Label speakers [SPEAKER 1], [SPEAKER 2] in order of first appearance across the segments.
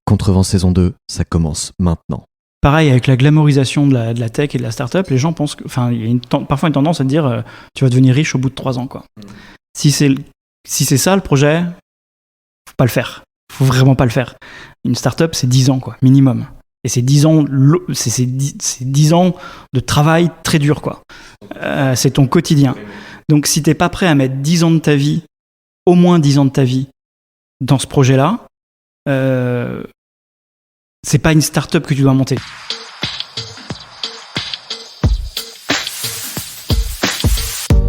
[SPEAKER 1] Contrevent saison 2, ça commence maintenant.
[SPEAKER 2] Pareil, avec la glamourisation de la tech et de la startup, les gens pensent que, enfin, il y a parfois une tendance à te dire tu vas devenir riche au bout de 3 ans, quoi. Si c'est ça le projet, faut pas le faire. Faut vraiment pas le faire. Une startup, c'est 10 ans, quoi, minimum. Et c'est 10 ans, c'est 10 ans de travail très dur, quoi. C'est ton quotidien. Donc, si t'es pas prêt à mettre 10 ans de ta vie, au moins 10 ans de ta vie, dans ce projet-là, c'est pas une start-up que tu dois monter.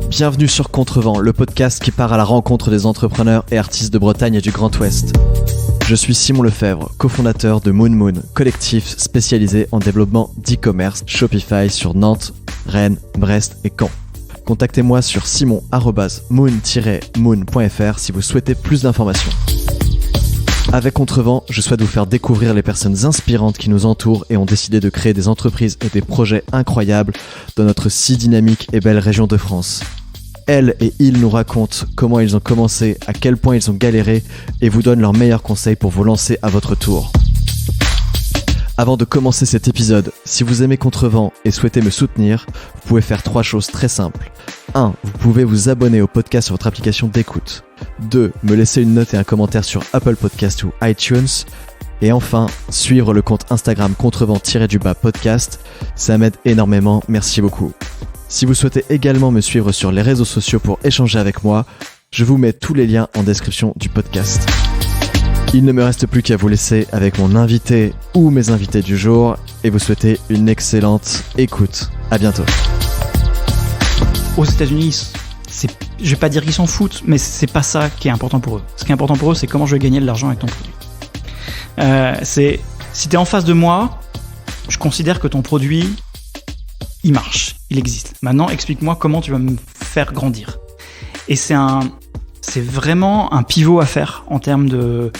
[SPEAKER 1] Bienvenue sur Contrevent, le podcast qui part à la rencontre des entrepreneurs et artistes de Bretagne et du Grand Ouest. Je suis Simon Lefebvre, cofondateur de Moon Moon, collectif spécialisé en développement d'e-commerce Shopify sur Nantes, Rennes, Brest et Caen. Contactez-moi sur simon@moon-moon.fr si vous souhaitez plus d'informations. Avec Contrevent, je souhaite vous faire découvrir les personnes inspirantes qui nous entourent et ont décidé de créer des entreprises et des projets incroyables dans notre si dynamique et belle région de France. Elles et ils nous racontent comment ils ont commencé, à quel point ils ont galéré et vous donnent leurs meilleurs conseils pour vous lancer à votre tour. Avant de commencer cet épisode, si vous aimez Contrevent et souhaitez me soutenir, vous pouvez faire 3 choses très simples. 1. Vous pouvez vous abonner au podcast sur votre application d'écoute. 2. Me laisser une note et un commentaire sur Apple Podcast ou iTunes. Et enfin, suivre le compte Instagram Contrevent-podcast. Ça m'aide énormément, merci beaucoup. Si vous souhaitez également me suivre sur les réseaux sociaux pour échanger avec moi, je vous mets tous les liens en description du podcast. Il ne me reste plus qu'à vous laisser avec mon invité ou mes invités du jour et vous souhaiter une excellente écoute. À bientôt.
[SPEAKER 2] Aux États-Unis, je vais pas dire qu'ils s'en foutent, mais c'est pas ça qui est important pour eux. Ce qui est important pour eux, c'est comment je vais gagner de l'argent avec ton produit. Si t'es en face de moi, je considère que ton produit, il marche, il existe. Maintenant, explique-moi comment tu vas me faire grandir. Et c'est vraiment un pivot à faire en termes de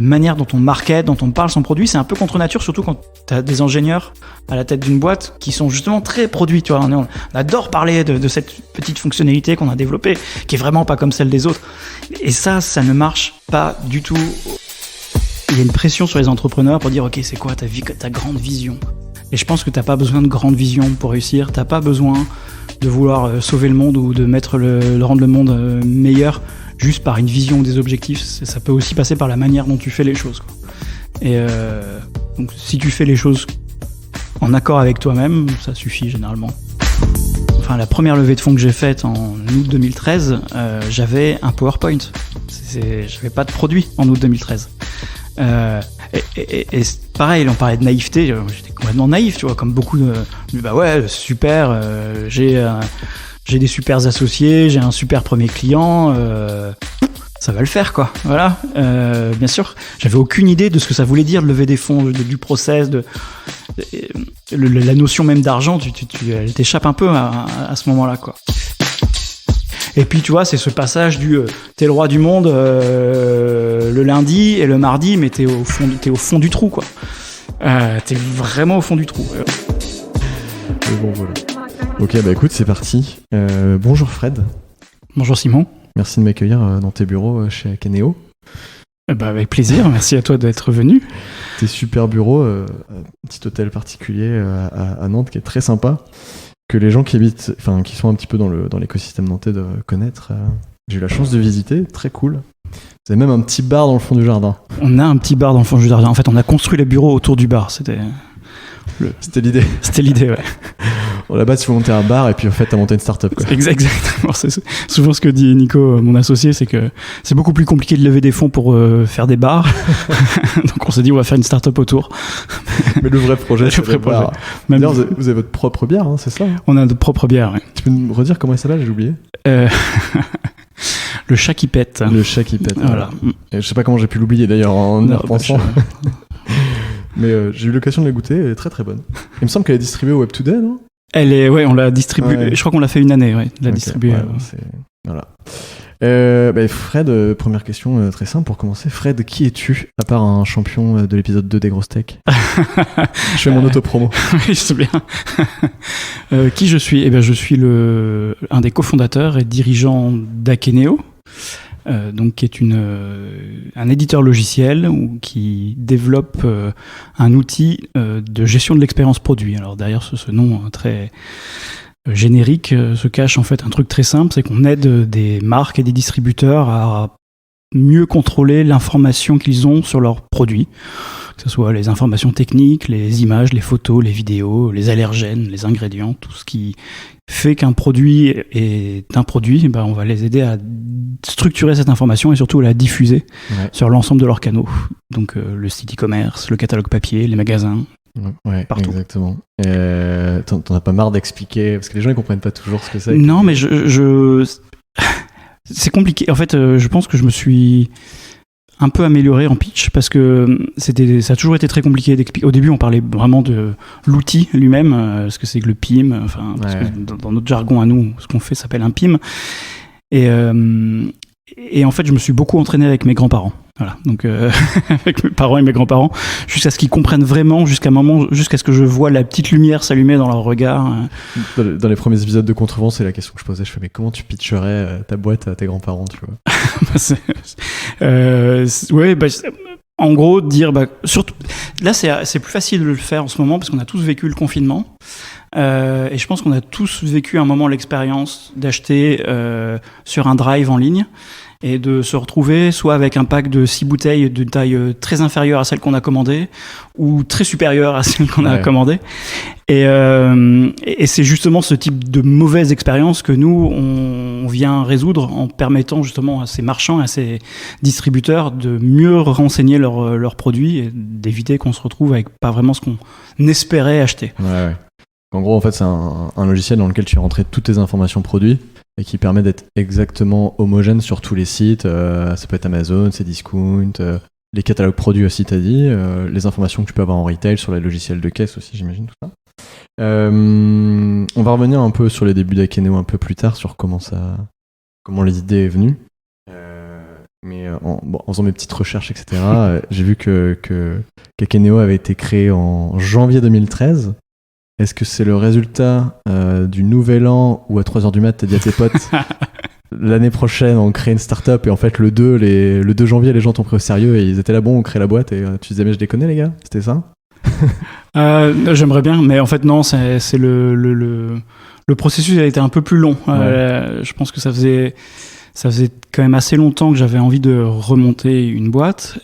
[SPEAKER 2] manière dont on market, dont on parle son produit. C'est un peu contre nature, surtout quand tu as des ingénieurs à la tête d'une boîte qui sont justement très produits. Tu vois, on adore parler de cette petite fonctionnalité qu'on a développée, qui est vraiment pas comme celle des autres. Et ça ne marche pas du tout. Il y a une pression sur les entrepreneurs pour dire « Ok, c'est quoi ta grande vision ?» Et je pense que t'as pas besoin de grande vision pour réussir. T'as pas besoin de vouloir sauver le monde ou de rendre le monde meilleur juste par une vision ou des objectifs. Ça peut aussi passer par la manière dont tu fais les choses, quoi. Et donc si tu fais les choses en accord avec toi-même, ça suffit généralement. Enfin, la première levée de fonds que j'ai faite en août 2013, j'avais un PowerPoint. J'avais pas de produit en août 2013. Et pareil, on parlait de naïveté, j'étais complètement naïf, tu vois, comme beaucoup de... Bah ouais, super, j'ai des supers associés, j'ai un super premier client, ça va le faire, quoi. Voilà, bien sûr, j'avais aucune idée de ce que ça voulait dire de lever des fonds, du process, la notion même d'argent, elle t'échappe un peu à ce moment-là, quoi. Et puis tu vois, c'est ce passage du t'es le roi du monde le lundi et le mardi, mais t'es au fond du trou, quoi. T'es vraiment au fond du trou.
[SPEAKER 1] Bon, voilà. Ok, bah écoute, c'est parti. Bonjour Fred.
[SPEAKER 2] Bonjour Simon.
[SPEAKER 1] Merci de m'accueillir dans tes bureaux chez Akeneo.
[SPEAKER 2] Bah avec plaisir, merci à toi d'être venu.
[SPEAKER 1] Tes super bureaux, un petit hôtel particulier à Nantes qui est très sympa, que les gens qui habitent, enfin qui sont un petit peu dans l'écosystème nantais doivent connaître. J'ai eu la chance de visiter, très cool. Vous avez même un petit bar dans le fond du jardin.
[SPEAKER 2] On a un petit bar dans le fond du jardin. En fait, on a construit les bureaux autour du bar. C'était
[SPEAKER 1] l'idée.
[SPEAKER 2] C'était l'idée, ouais.
[SPEAKER 1] Bon, là-bas, tu veux monter un bar et puis en fait, t'as monté une start-up, quoi.
[SPEAKER 2] Exactement. C'est souvent ce que dit Nico, mon associé, c'est que c'est beaucoup plus compliqué de lever des fonds pour faire des bars. Donc on s'est dit, on va faire une start-up autour.
[SPEAKER 1] Mais le vrai projet, c'est le bar. D'ailleurs, vous avez votre propre bière, hein, c'est ça, hein?
[SPEAKER 2] On a notre propre bière, oui.
[SPEAKER 1] Tu peux me redire comment elle s'appelle? J'ai oublié.
[SPEAKER 2] Le chat qui pète.
[SPEAKER 1] Le chat qui pète.
[SPEAKER 2] Voilà.
[SPEAKER 1] Et je sais pas comment j'ai pu l'oublier d'ailleurs en y repensant. Mais j'ai eu l'occasion de la goûter, elle est très très bonne. Il me semble qu'elle est distribuée au Web Today, non?
[SPEAKER 2] On l'a distribuée. Ouais. Je crois qu'on l'a fait une année, ouais. La distribuée.
[SPEAKER 1] Ouais, voilà. Fred, première question très simple pour commencer. Fred, qui es-tu à part un champion de l'épisode 2 des grosses tech? Je fais mon auto-promo.
[SPEAKER 2] Oui, je sais bien. Qui je suis? Eh bien, je suis un des cofondateurs et dirigeants d'Akeneo. donc qui est un éditeur logiciel qui développe un outil de gestion de l'expérience produit. Alors derrière ce nom très générique se cache en fait un truc très simple, c'est qu'on aide des marques et des distributeurs à mieux contrôler l'information qu'ils ont sur leurs produits, que ce soit les informations techniques, les images, les photos, les vidéos, les allergènes, les ingrédients, tout ce qui fait qu'un produit est un produit. Ben on va les aider à structurer cette information et surtout à la diffuser sur l'ensemble de leurs canaux. Donc le site e-commerce, le catalogue papier, les magasins.
[SPEAKER 1] Ouais,
[SPEAKER 2] partout.
[SPEAKER 1] Exactement. T'en as pas marre d'expliquer, parce que les gens ils comprennent pas toujours ce que c'est.
[SPEAKER 2] Non, mais c'est compliqué. En fait, je pense que je me suis un peu amélioré en pitch parce que ça a toujours été très compliqué d'expliquer. Au début, on parlait vraiment de l'outil lui-même, ce que c'est que le PIM. Enfin, parce que dans notre jargon à nous, ce qu'on fait s'appelle un PIM. Et en fait, je me suis beaucoup entraîné avec mes grands-parents. Voilà, donc avec mes parents et mes grands-parents, jusqu'à ce qu'ils comprennent vraiment, jusqu'à ce que je vois la petite lumière s'allumer dans leur regard.
[SPEAKER 1] Dans les premiers épisodes de Contrevent, c'est la question que je posais. Je fais, mais comment tu pitcherais ta boîte à tes grands-parents, tu vois? En gros, dire, surtout, là, c'est plus facile de le faire en ce moment parce qu'on a tous vécu le confinement. Et je pense qu'on a tous vécu un moment l'expérience d'acheter sur un drive en ligne et de se retrouver soit avec un pack de 6 bouteilles d'une taille très inférieure à celle qu'on a commandée ou très supérieure à celle qu'on a commandée. Et c'est justement ce type de mauvaise expérience que nous, on vient résoudre en permettant justement à ces marchands, à ces distributeurs de mieux renseigner leurs produits et d'éviter qu'on se retrouve avec pas vraiment ce qu'on espérait acheter. Ouais. En gros, en fait, c'est un logiciel dans lequel tu rentrais toutes tes informations produits et qui permet d'être exactement homogène sur tous les sites. Ça peut être Amazon, Cdiscount, les catalogues produits aussi, t'as dit, les informations que tu peux avoir en retail sur les logiciels de caisse aussi, j'imagine, tout ça. On va revenir un peu sur les débuts d'Akeneo un peu plus tard, sur comment l'idée est venue. Mais en faisant mes petites recherches, etc., j'ai vu qu'Akeneo avait été créé en janvier 2013. Est-ce que c'est le résultat du nouvel an où à 3h du mat t'as dit à tes potes l'année prochaine on crée une start-up et en fait le 2 janvier les gens t'ont pris au sérieux et ils étaient là, bon, on crée la boîte et tu disais mais je déconne les gars, c'était ça?
[SPEAKER 2] J'aimerais bien, mais en fait non, c'est le processus a été un peu plus long. Je pense que ça faisait quand même assez longtemps que j'avais envie de remonter une boîte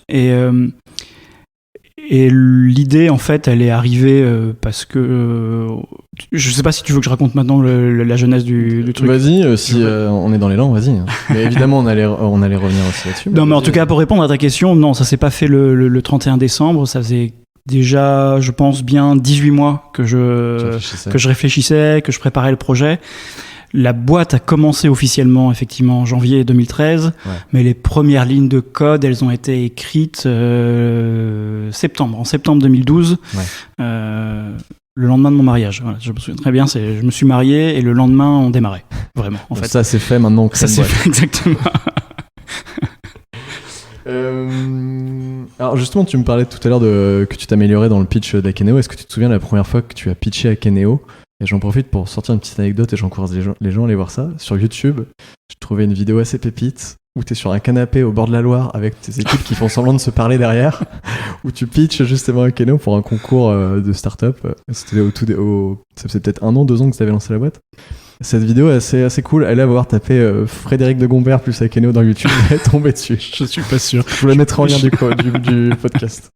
[SPEAKER 2] et l'idée, en fait, elle est arrivée parce que... je sais pas si tu veux que je raconte maintenant la genèse du truc.
[SPEAKER 1] Vas-y, si on est dans l'élan, vas-y. Mais évidemment, on allait revenir aussi là-dessus.
[SPEAKER 2] Non, mais en tout cas, pour répondre à ta question, non, ça s'est pas fait le 31 décembre. Ça faisait déjà, je pense, bien 18 mois que je réfléchissais, que je préparais le projet. La boîte a commencé officiellement, effectivement, en janvier 2013, mais les premières lignes de code, elles ont été écrites en septembre 2012, le lendemain de mon mariage. Voilà, je me souviens très bien, je me suis marié et le lendemain, on démarrait, vraiment. En fait.
[SPEAKER 1] Ça, c'est fait maintenant.
[SPEAKER 2] Ça, c'est fait, exactement.
[SPEAKER 1] Alors justement, tu me parlais tout à l'heure que tu t'améliorais dans le pitch d'Akeneo. Est-ce que tu te souviens de la première fois que tu as pitché Akeneo? Et j'en profite pour sortir une petite anecdote et j'encourage les gens à aller voir ça. Sur YouTube, j'ai trouvé une vidéo assez pépite où tu es sur un canapé au bord de la Loire avec tes équipes qui font semblant de se parler derrière, où tu pitches justement Akeneo pour un concours de start-up. C'était ça faisait peut-être 1 an, 2 ans que tu avais lancé la boîte. Cette vidéo est assez cool. Allez avoir tapé Frédéric de Gombert plus Akeneo dans YouTube et tomber dessus.
[SPEAKER 2] Je suis pas sûr.
[SPEAKER 1] Je vous la mettrai en lien du podcast.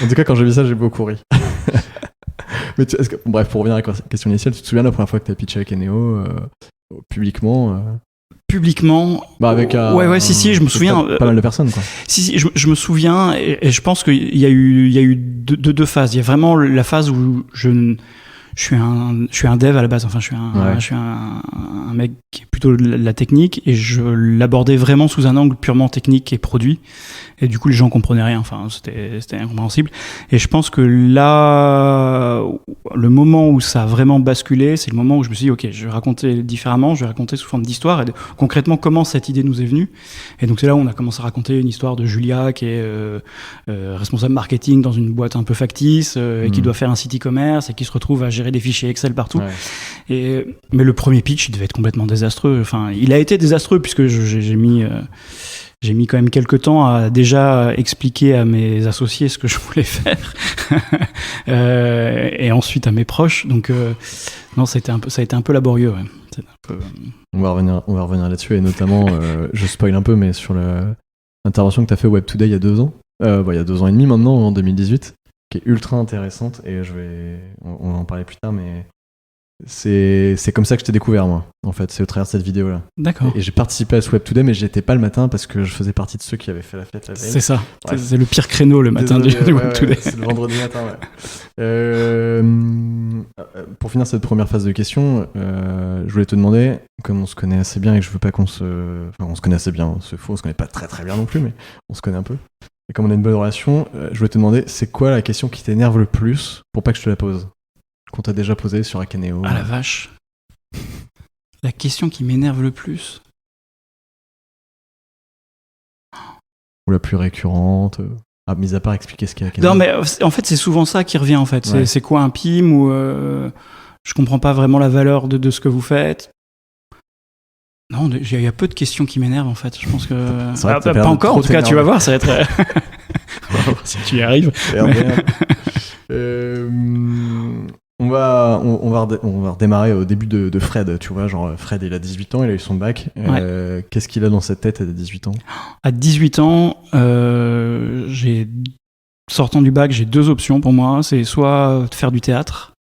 [SPEAKER 1] En tout cas, quand j'ai vu ça, j'ai beaucoup ri. Mais bref, pour revenir à la question initiale, tu te souviens de la première fois que tu as pitché Akeneo publiquement
[SPEAKER 2] Publiquement,
[SPEAKER 1] avec
[SPEAKER 2] si, je me souviens.
[SPEAKER 1] Pas mal de personnes, quoi.
[SPEAKER 2] Si, je me souviens, et je pense qu'il y a eu deux phases. Il y a vraiment la phase où je suis un dev à la base. Enfin, je suis un mec qui est plutôt de la technique et je l'abordais vraiment sous un angle purement technique et produit. Et du coup, les gens comprenaient rien. Enfin, c'était incompréhensible. Et je pense que là, le moment où ça a vraiment basculé, c'est le moment où je me suis dit, ok, je vais raconter différemment, je vais raconter sous forme d'histoire et concrètement comment cette idée nous est venue. Et donc c'est là où on a commencé à raconter une histoire de Julia qui est responsable marketing dans une boîte un peu factice et qui doit faire un site e-commerce et qui se retrouve à gérer des fichiers Excel partout. Mais le premier pitch, il devait être complètement désastreux. Enfin, il a été désastreux puisque j'ai mis j'ai mis quand même quelques temps à déjà expliquer à mes associés ce que je voulais faire et ensuite à mes proches. Donc non, ça a été un peu laborieux. Ouais. C'est un peu...
[SPEAKER 1] On va revenir là-dessus et notamment, je spoil un peu, mais sur l'intervention que tu as fait au Web Today il y a 2 ans, il y a 2 ans et demi maintenant, en 2018, qui est ultra intéressante et on va en parler plus tard, mais c'est comme ça que je t'ai découvert, moi, en fait, c'est au travers de cette vidéo-là.
[SPEAKER 2] D'accord.
[SPEAKER 1] Et j'ai participé à ce Web Today, mais j'étais pas le matin parce que je faisais partie de ceux qui avaient fait la fête la veille.
[SPEAKER 2] C'est ça,
[SPEAKER 1] Ouais.
[SPEAKER 2] c'est le pire créneau le matin du Web Today.
[SPEAKER 1] C'est le vendredi matin, ouais. Pour finir cette première phase de questions, je voulais te demander, comme on se connaît assez bien et que je veux pas qu'on se... Enfin, on se connaît assez bien, c'est faux, on se connaît pas très très bien non plus, mais on se connaît un peu. Et comme on a une bonne relation, je voulais te demander, c'est quoi la question qui t'énerve le plus pour pas que je te la pose, qu'on t'a déjà posée sur Akeneo?
[SPEAKER 2] Ah la vache. La question qui m'énerve le plus.
[SPEAKER 1] Ou la plus récurrente, mis à part expliquer ce qu'est Akeneo.
[SPEAKER 2] Non mais en fait c'est souvent ça qui revient en fait.
[SPEAKER 1] Ouais.
[SPEAKER 2] C'est quoi un PIM ou je comprends pas vraiment la valeur de ce que vous faites. Non, il y a peu de questions qui m'énervent en fait. Je pense que
[SPEAKER 1] C'est vrai que t'as
[SPEAKER 2] pas
[SPEAKER 1] l'air de
[SPEAKER 2] encore.
[SPEAKER 1] trop
[SPEAKER 2] En tout cas, tu vas voir, ça va être. On va voir si tu y arrives.
[SPEAKER 1] Merde. On va redémarrer au début de Fred, tu vois, genre Fred il a 18 ans, il a eu son bac. Qu'est-ce qu'il a dans sa tête à 18 ans?
[SPEAKER 2] À 18 ans, sortant du bac, j'ai 2 options pour moi. C'est soit de faire du théâtre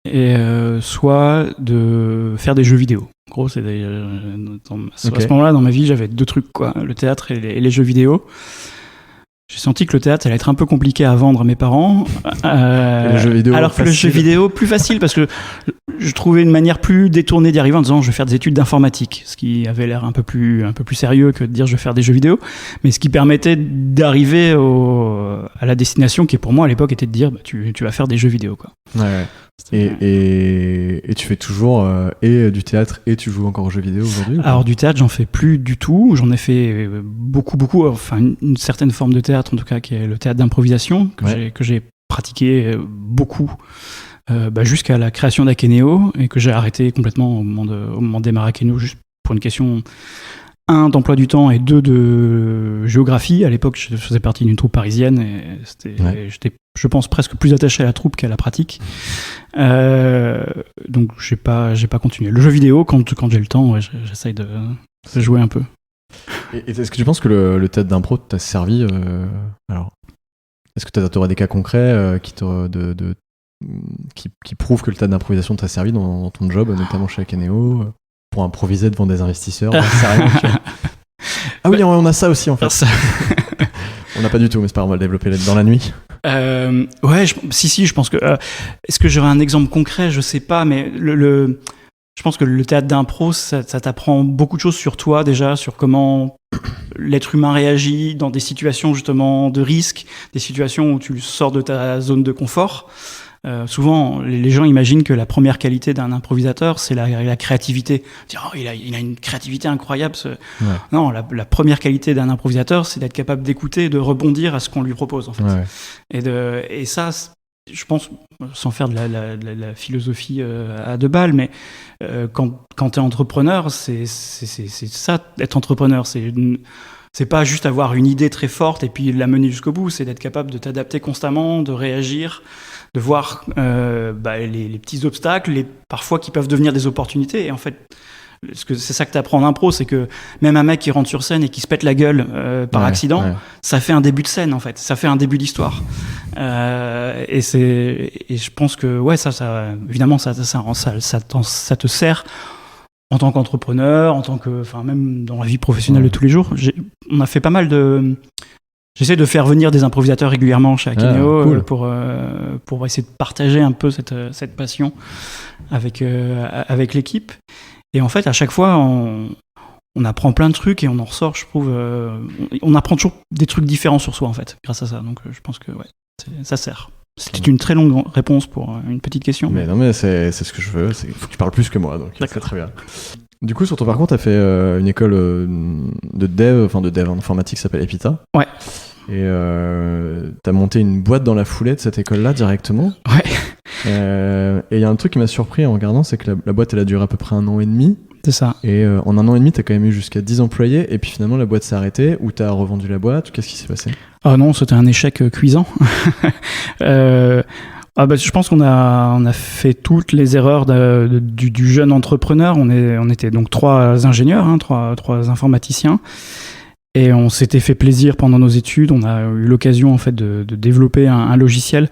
[SPEAKER 2] et soit de faire des jeux vidéo. En gros, à ce moment-là, dans ma vie, j'avais 2 trucs, quoi, le théâtre et les jeux vidéo. J'ai senti que le théâtre allait être un peu compliqué à vendre à mes parents.
[SPEAKER 1] Et le jeu vidéo,
[SPEAKER 2] alors que le jeu vidéo, plus facile, parce que je trouvais une manière plus détournée d'y arriver en disant je vais faire des études d'informatique, ce qui avait l'air un peu plus sérieux que de dire je vais faire des jeux vidéo, mais ce qui permettait d'arriver à la destination qui pour moi à l'époque était de dire tu vas faire des jeux vidéo, quoi.
[SPEAKER 1] Ouais. Et tu fais toujours et du théâtre et tu joues encore aux jeux vidéo aujourd'hui?
[SPEAKER 2] Alors du théâtre, j'en fais plus du tout. J'en ai fait beaucoup, enfin une certaine forme de théâtre en tout cas, qui est le théâtre d'improvisation que j'ai pratiqué beaucoup jusqu'à la création d'Akeneo et que j'ai arrêté complètement au moment de démarrer Akeneo, juste pour une question 1 d'emploi du temps et 2 de géographie. À l'époque, je faisais partie d'une troupe parisienne et j'étais, je pense, presque plus attaché à la troupe qu'à la pratique. Donc j'ai pas continué. Le jeu vidéo, quand j'ai le temps, j'essaye de jouer un peu.
[SPEAKER 1] Et est-ce que tu penses que le théâtre d'impro t'a servi alors, est-ce que t'aurais des cas concrets qui prouvent que le théâtre d'improvisation t'a servi dans ton job, notamment chez Akeneo, pour improviser devant des investisseurs? Ah oui, on a ça aussi en fait. On n'a pas du tout, mais c'est pas grave, on va le développer dans la nuit.
[SPEAKER 2] Je pense que... est-ce que j'aurais un exemple concret? Je sais pas, mais je pense que le théâtre d'impro, ça t'apprend beaucoup de choses sur toi déjà, sur comment l'être humain réagit dans des situations justement de risque, des situations où tu sors de ta zone de confort. Souvent, les gens imaginent que la première qualité d'un improvisateur, c'est la créativité. Dire, il a une créativité incroyable.
[SPEAKER 1] Ouais.
[SPEAKER 2] Non, la première qualité d'un improvisateur, c'est d'être capable d'écouter et de rebondir à ce qu'on lui propose, en fait. Ouais. Et ça, je pense, sans faire de la philosophie à 2 balles, mais quand tu es entrepreneur, c'est ça, être entrepreneur. C'est pas juste avoir une idée très forte et puis la mener jusqu'au bout, c'est d'être capable de t'adapter constamment, de réagir, de voir les petits obstacles, parfois qui peuvent devenir des opportunités. Et en fait, c'est ça que tu apprends en impro, c'est que même un mec qui rentre sur scène et qui se pète la gueule par accident, ça fait un début de scène en fait, ça fait un début d'histoire. Et je pense que ça évidemment ça te sert en tant qu'entrepreneur, même dans la vie professionnelle de tous les jours. On a fait pas mal de... J'essaie de faire venir des improvisateurs régulièrement chez Akeneo cool. pour essayer de partager un peu cette passion avec l'équipe. Et en fait, à chaque fois, on apprend plein de trucs et on en ressort, je trouve... on apprend toujours des trucs différents sur soi, en fait, grâce à ça. Donc je pense que ça sert. C'était une très longue réponse pour une petite question.
[SPEAKER 1] Mais non, mais c'est ce que je veux. Il faut que tu parles plus que moi, donc c'est très bien. Du coup, sur ton parcours, tu as fait une école de dev en informatique qui s'appelle Epita.
[SPEAKER 2] Ouais.
[SPEAKER 1] Et tu as monté une boîte dans la foulée de cette école-là directement.
[SPEAKER 2] Ouais.
[SPEAKER 1] Et il y a un truc qui m'a surpris en regardant, c'est que la boîte, elle a duré à peu près 1 an et demi.
[SPEAKER 2] c'est ça.
[SPEAKER 1] Et en 1 an et demi, tu as quand même eu jusqu'à 10 employés, et puis finalement, la boîte s'est arrêtée, ou tu as revendu la boîte, qu'est-ce qui s'est passé?
[SPEAKER 2] Ah non, c'était un échec cuisant. Je pense qu'on a fait toutes les erreurs du jeune entrepreneur. On était donc 3 ingénieurs, trois informaticiens. Et on s'était fait plaisir pendant nos études. On a eu l'occasion en fait de développer un logiciel.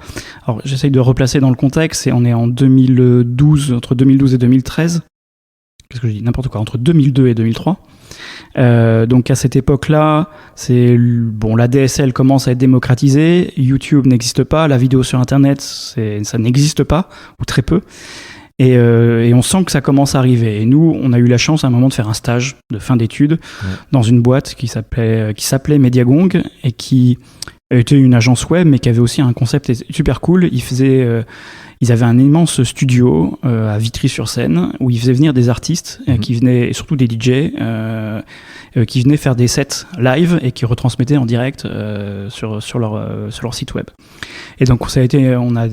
[SPEAKER 2] Alors j'essaye de replacer dans le contexte. Et on est en 2012, entre 2012 et 2013. Qu'est-ce que je dis? N'importe quoi. Entre 2002 et 2003. Donc à cette époque-là, la DSL commence à être démocratisée. YouTube n'existe pas. La vidéo sur Internet, ça n'existe pas ou très peu. Et on sent que ça commence à arriver. Et nous, on a eu la chance à un moment de faire un stage de fin d'études dans une boîte qui s'appelait Mediagong et qui était une agence web, mais qui avait aussi un concept super cool. Ils avaient un immense studio à Vitry-sur-Seine où ils faisaient venir des artistes qui venaient, et surtout des DJ, qui venaient faire des sets live et qui retransmettaient en direct sur leur site web. Et donc on a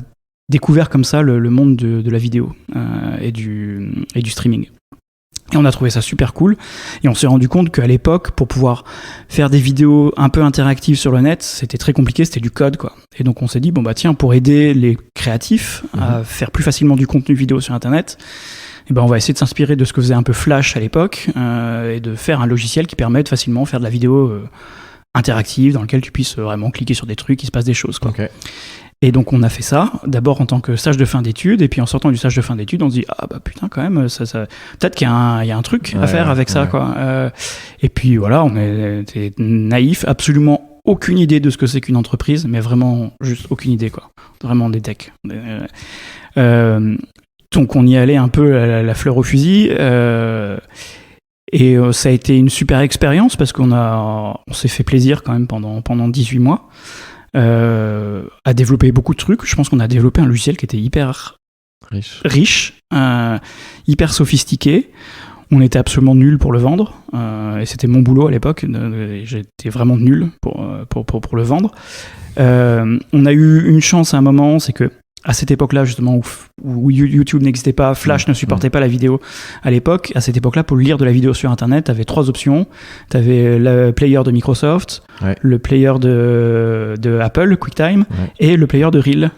[SPEAKER 2] découvert comme ça le monde de la vidéo et du streaming. Et on a trouvé ça super cool. Et on s'est rendu compte qu'à l'époque, pour pouvoir faire des vidéos un peu interactives sur le net, c'était très compliqué, c'était du code, quoi. Et donc on s'est dit, tiens, pour aider les créatifs à faire plus facilement du contenu vidéo sur Internet, on va essayer de s'inspirer de ce que faisait un peu Flash à l'époque et de faire un logiciel qui permette facilement de faire de la vidéo interactive dans lequel tu puisses vraiment cliquer sur des trucs, il se passe des choses, quoi. Okay. Et donc on a fait ça, d'abord en tant que stage de fin d'études, et puis en sortant du stage de fin d'études, on se dit putain quand même, ça peut-être qu'il y a un truc à faire avec ça, quoi. Et puis voilà, on était naïfs, absolument aucune idée de ce que c'est qu'une entreprise, mais vraiment juste aucune idée, quoi. Vraiment des techs. Donc on y allait un peu la fleur au fusil. Et ça a été une super expérience parce qu'on s'est fait plaisir quand même pendant 18 mois. À développer beaucoup de trucs. Je pense qu'on a développé un logiciel qui était hyper riche, hyper sophistiqué. On était absolument nuls pour le vendre, et c'était mon boulot à l'époque. J'étais vraiment nul pour le vendre. On a eu une chance à un moment, c'est que à cette époque-là, justement, où YouTube n'existait pas, Flash ne supportait pas la vidéo à l'époque, à cette époque-là, pour lire de la vidéo sur Internet, tu avais 3 options. Tu avais le player de Microsoft, le player de Apple, QuickTime, et le player de Reel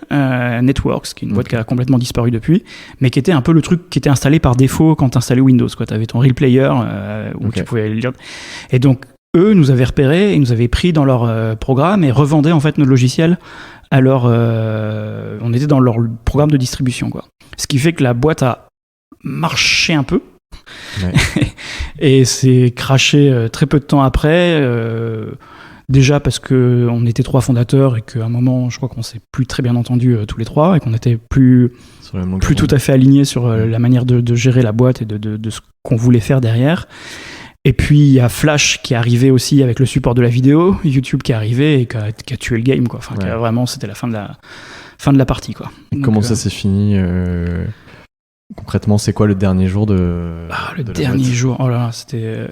[SPEAKER 2] Networks, qui est une boîte qui a complètement disparu depuis, mais qui était un peu le truc qui était installé par défaut quand tu installais Windows. Tu avais ton Reel Player où tu pouvais lire. Et donc, eux nous avaient repérés, ils nous avaient pris dans leur programme et revendaient en fait nos logiciels. Alors, on était dans leur programme de distribution, quoi. Ce qui fait que la boîte a marché un peu et s'est crashé très peu de temps après. Déjà parce qu'on était 3 fondateurs et qu'à un moment, je crois qu'on s'est plus très bien entendus tous les 3 et qu'on était plus tout à fait alignés sur la manière de gérer la boîte et de ce qu'on voulait faire derrière. Et puis il y a Flash qui est arrivé aussi avec le support de la vidéo, YouTube qui est arrivé et qui a tué le game, quoi. Enfin, vraiment, c'était la fin de la partie, quoi.
[SPEAKER 1] Donc, comment ça s'est fini concrètement, c'est quoi le dernier jour de
[SPEAKER 2] le dernier jour, oh là là, c'était.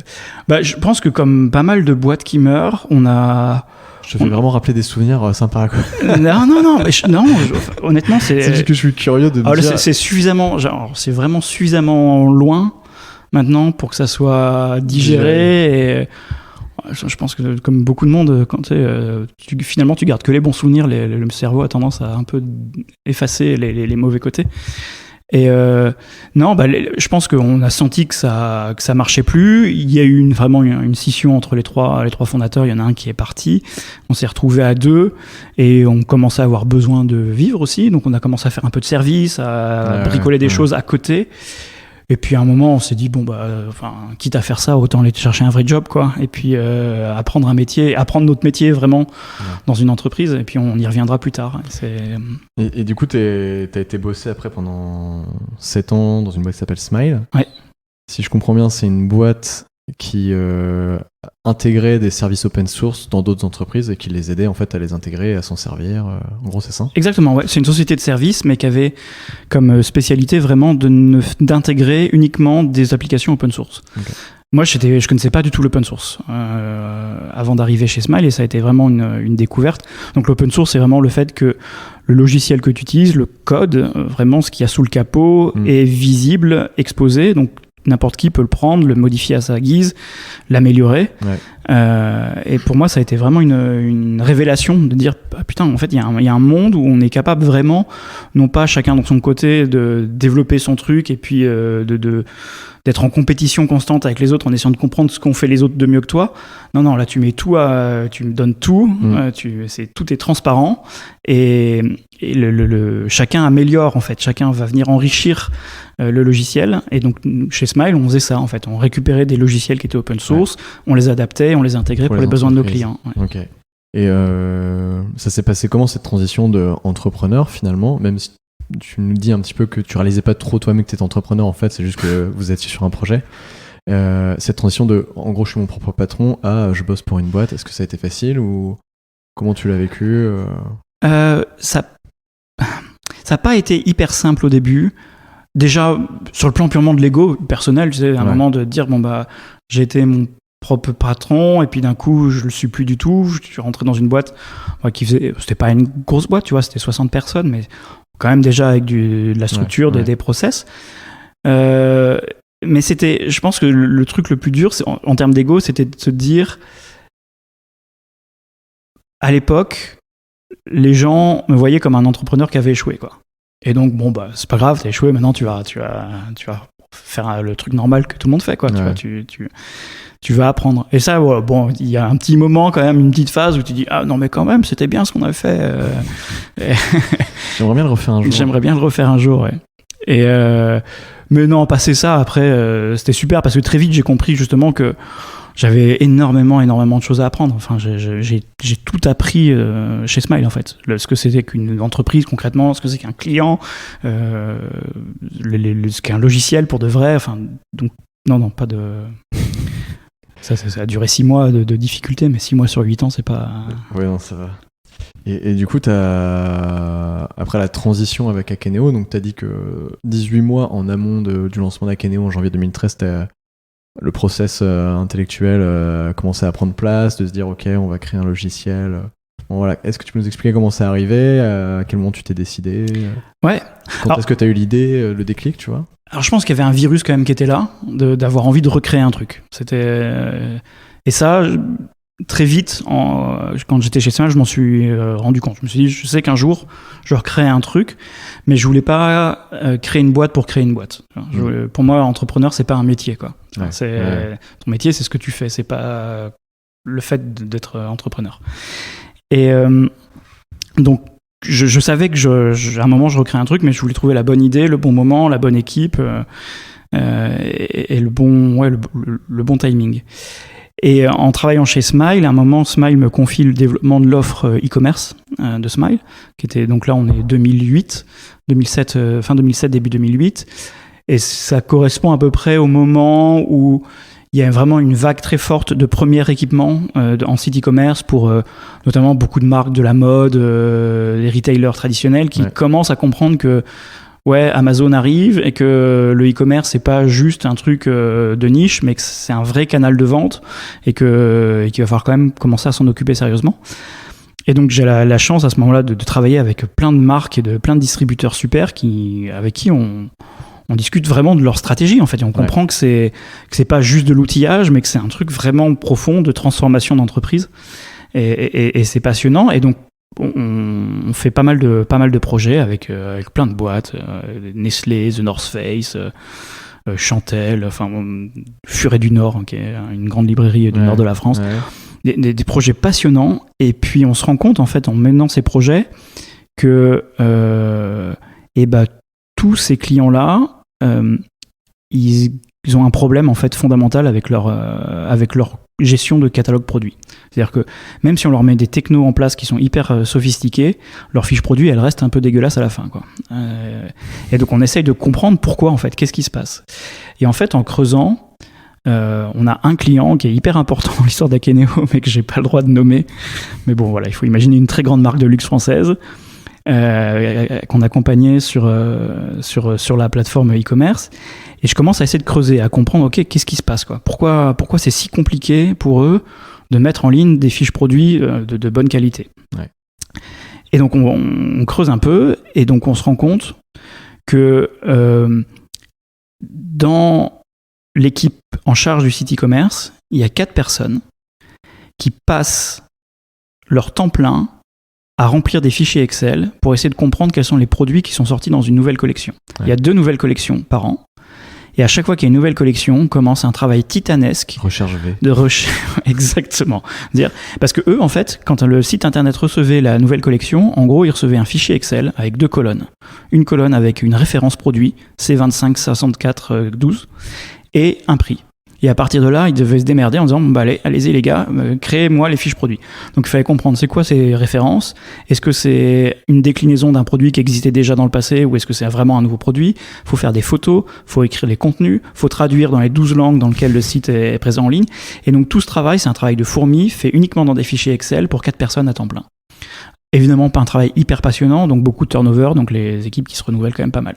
[SPEAKER 2] Je pense que comme pas mal de boîtes qui meurent, on a.
[SPEAKER 1] Je te fais vraiment rappeler des souvenirs sympas, quoi.
[SPEAKER 2] Honnêtement, c'est
[SPEAKER 1] juste que je suis curieux de me dire.
[SPEAKER 2] C'est suffisamment, c'est vraiment suffisamment loin. Maintenant, pour que ça soit digéré, et je pense que comme beaucoup de monde, quand finalement tu gardes que les bons souvenirs, le cerveau a tendance à un peu effacer les mauvais côtés. Et je pense qu'on a senti que ça marchait plus. Il y a eu vraiment une scission entre les trois fondateurs. Il y en a un qui est parti. On s'est retrouvés à 2 et on commençait à avoir besoin de vivre aussi. Donc on a commencé à faire un peu de service, à bricoler des choses à côté. Et puis à un moment, on s'est dit quitte à faire ça, autant aller chercher un vrai job, quoi. Et puis apprendre notre métier vraiment dans une entreprise. Et puis on y reviendra plus tard.
[SPEAKER 1] Et du coup, t'as été bossé après pendant 7 ans dans une boîte qui s'appelle Smile.
[SPEAKER 2] Ouais.
[SPEAKER 1] Si je comprends bien, c'est une boîte qui intégrait des services open source dans d'autres entreprises et qui les aidait en fait à les intégrer, à s'en servir. En gros, c'est ça ?
[SPEAKER 2] Exactement, ouais. C'est une société de services, mais qui avait comme spécialité vraiment d'intégrer uniquement des applications open source. Okay. Moi, je connaissais pas du tout l'open source avant d'arriver chez Smile, et ça a été vraiment une découverte. Donc l'open source, c'est vraiment le fait que le logiciel que tu utilises, le code, vraiment ce qu'il y a sous le capot est visible, exposé. Donc n'importe qui peut le prendre, le modifier à sa guise, l'améliorer. Et pour moi, ça a été vraiment une révélation de dire ah, putain, en fait, il y a un monde où on est capable vraiment, non pas chacun de son côté, de développer son truc et puis d'être en compétition constante avec les autres en essayant de comprendre ce qu'ont fait les autres de mieux que toi. Non, là, tu mets tout, tu me donnes tout, tout est transparent et chacun améliore en fait, chacun va venir enrichir le logiciel. Et donc chez Smile, on faisait ça en fait, on récupérait des logiciels qui étaient open source, on les adaptait, on les intégrait pour les besoins de nos clients.
[SPEAKER 1] Ok. Et ça s'est passé comment cette transition de entrepreneur finalement, même si tu nous dis un petit peu que tu réalisais pas trop toi-même que tu étais entrepreneur en fait, c'est juste que vous étiez sur un projet. Cette transition de en gros je suis mon propre patron à je bosse pour une boîte, est-ce que ça a été facile ou comment tu l'as vécu?
[SPEAKER 2] Ça n'a pas été hyper simple au début. Déjà, sur le plan purement de l'ego personnel, tu sais, à un moment de dire bon bah j'ai été mon propre patron et puis d'un coup je le suis plus du tout. Je suis rentré dans une boîte qui faisait, c'était pas une grosse boîte, tu vois, c'était 60 personnes, mais quand même déjà avec de la structure, des process. Mais c'était, je pense que le truc le plus dur, en termes d'ego, c'était de se dire, à l'époque, les gens me voyaient comme un entrepreneur qui avait échoué, quoi. Et donc, bon, bah, c'est pas grave, t'as échoué, maintenant tu vas faire le truc normal que tout le monde fait, quoi. Tu vas apprendre. Et ça, bon, il y a un petit moment, quand même, une petite phase où tu dis, ah non, mais quand même, c'était bien ce qu'on avait fait.
[SPEAKER 1] J'aimerais bien le refaire un jour.
[SPEAKER 2] J'aimerais bien le refaire un jour, ouais. Et mais non, passer ça, après, c'était super parce que très vite, j'ai compris justement que j'avais énormément de choses à apprendre. Enfin, j'ai tout appris chez Smile, en fait. Ce que c'était qu'une entreprise, concrètement, ce que c'est qu'un client, ce qu'est un logiciel pour de vrai. Enfin, donc, non, pas de... Ça a duré 6 mois de difficulté, mais 6 mois sur 8 ans, c'est pas...
[SPEAKER 1] Oui, non, ça va. Et du coup, après la transition avec Akeneo, donc tu as dit que 18 mois en amont du lancement d'Akeneo en janvier 2013, le process intellectuel commençait à prendre place, de se dire ok, on va créer un logiciel. Bon, voilà. Est-ce que tu peux nous expliquer comment c'est arrivé, à quel moment tu t'es décidé?
[SPEAKER 2] Ouais.
[SPEAKER 1] Quand est-ce que tu as eu l'idée, le déclic, tu vois?
[SPEAKER 2] Alors je pense qu'il y avait un virus quand même qui était là, d'avoir envie de recréer un truc. Et ça, très vite, quand j'étais chez Smile, je m'en suis rendu compte. Je me suis dit, je sais qu'un jour, je recréerai un truc, mais je voulais pas créer une boîte pour créer une boîte. Pour moi, entrepreneur, c'est pas un métier, quoi. Ton métier, c'est ce que tu fais, c'est pas le fait d'être entrepreneur. Et donc, je savais que à un moment, je recréais un truc, mais je voulais trouver la bonne idée, le bon moment, la bonne équipe et le bon timing. Et en travaillant chez Smile, à un moment, Smile me confie le développement de l'offre e-commerce de Smile, qui était, donc là, on est 2007, fin 2007, début 2008. Et ça correspond à peu près au moment où il y a vraiment une vague très forte de premiers équipements en site e-commerce pour notamment beaucoup de marques de la mode, les retailers traditionnels qui commencent à comprendre que Amazon arrive et que le e-commerce c'est pas juste un truc de niche, mais que c'est un vrai canal de vente et qu'il va falloir quand même commencer à s'en occuper sérieusement. Et donc j'ai la chance à ce moment-là de travailler avec plein de marques et de plein de distributeurs super avec qui on discute vraiment de leur stratégie en fait, et on comprend que c'est pas juste de l'outillage, mais que c'est un truc vraiment profond de transformation d'entreprise, et c'est passionnant. Et donc on fait pas mal de projets avec plein de boîtes, Nestlé, The North Face, Chantel, enfin Furet du Nord, qui est une grande librairie du nord de la France. Des projets passionnants. Et puis on se rend compte en fait en menant ces projets que tous ces clients-là, ils ont un problème en fait fondamental avec leur gestion de catalogue produit. C'est-à-dire que même si on leur met des technos en place qui sont hyper sophistiqués, leur fiche produit, elle reste un peu dégueulasse à la fin, quoi. Et donc on essaye de comprendre pourquoi en fait, qu'est-ce qui se passe. Et en fait, en creusant, on a un client qui est hyper important dans l'histoire d'Akeneo, mais que j'ai pas le droit de nommer. Mais bon, voilà, il faut imaginer une très grande marque de luxe française. Qu'on accompagnait sur la plateforme e-commerce, et je commence à essayer de creuser, à comprendre qu'est-ce qui se passe, quoi. Pourquoi c'est si compliqué pour eux de mettre en ligne des fiches produits de bonne qualité. Et donc on creuse un peu, et donc on se rend compte que dans l'équipe en charge du site e-commerce, il y a 4 personnes qui passent leur temps plein à remplir des fichiers Excel pour essayer de comprendre quels sont les produits qui sont sortis dans une nouvelle collection. Ouais. Il y a 2 nouvelles collections par an. Et à chaque fois qu'il y a une nouvelle collection, on commence un travail titanesque.
[SPEAKER 1] Recherche V.
[SPEAKER 2] Exactement. Parce que eux, en fait, quand le site internet recevait la nouvelle collection, en gros, ils recevaient un fichier Excel avec 2 colonnes. Une colonne avec une référence produit, C25 64 12, et un prix. Et à partir de là, ils devaient se démerder en disant bah allez-y les gars, créez-moi les fiches produits. Donc il fallait comprendre c'est quoi ces références. Est-ce que c'est une déclinaison d'un produit qui existait déjà dans le passé ou est-ce que c'est vraiment un nouveau produit ? Il faut faire des photos, il faut écrire les contenus, il faut traduire dans les 12 langues dans lesquelles le site est présent en ligne. Et donc tout ce travail, c'est un travail de fourmi fait uniquement dans des fichiers Excel pour 4 personnes à temps plein. Évidemment, pas un travail hyper passionnant, donc beaucoup de turnover, donc les équipes qui se renouvellent quand même pas mal.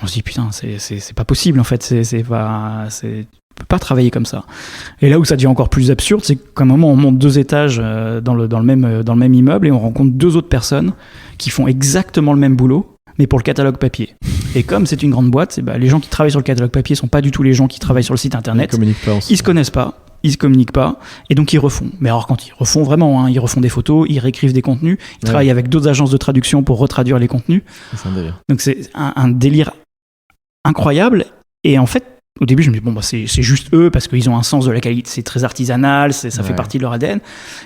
[SPEAKER 2] On se dit putain, c'est pas possible en fait, on peut pas travailler comme ça. Et là où ça devient encore plus absurde, c'est qu'à un moment on monte 2 étages dans le même immeuble et on rencontre 2 autres personnes qui font exactement le même boulot, mais pour le catalogue papier. Et comme c'est une grande boîte, les gens qui travaillent sur le catalogue papier sont pas du tout les gens qui travaillent sur le site internet. Ils se connaissent pas. Ils se communiquent pas, et donc ils refont. Mais alors quand ils refont vraiment, ils refont des photos, ils réécrivent des contenus, ils travaillent avec d'autres agences de traduction pour retraduire les contenus.
[SPEAKER 1] C'est un délire.
[SPEAKER 2] Donc c'est un délire incroyable, et en fait, au début je me dis c'est juste eux, parce qu'ils ont un sens de la qualité, c'est très artisanal, ça fait partie de leur ADN,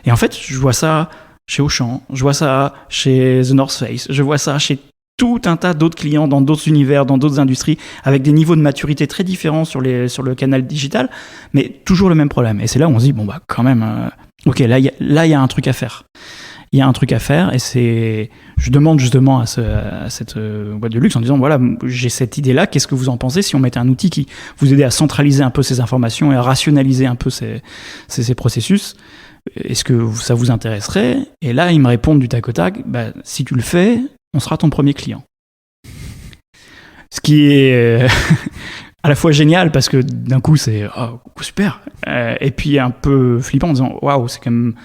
[SPEAKER 2] et en fait je vois ça chez Auchan, je vois ça chez The North Face, je vois ça chez tout un tas d'autres clients dans d'autres univers, dans d'autres industries, avec des niveaux de maturité très différents sur le canal digital, mais toujours le même problème. Et c'est là où on se dit, quand même, ok, là, il y a un truc à faire. Il y a un truc à faire, et je demande justement à cette boîte de luxe en disant, voilà, j'ai cette idée-là, qu'est-ce que vous en pensez si on mettait un outil qui vous aidait à centraliser un peu ces informations et à rationaliser un peu ces processus ? Est-ce que ça vous intéresserait ? Et là, ils me répondent du tac au tac, si tu le fais, on sera ton premier client. Ce qui est à la fois génial parce que d'un coup c'est super, et puis un peu flippant en disant waouh, c'est quand même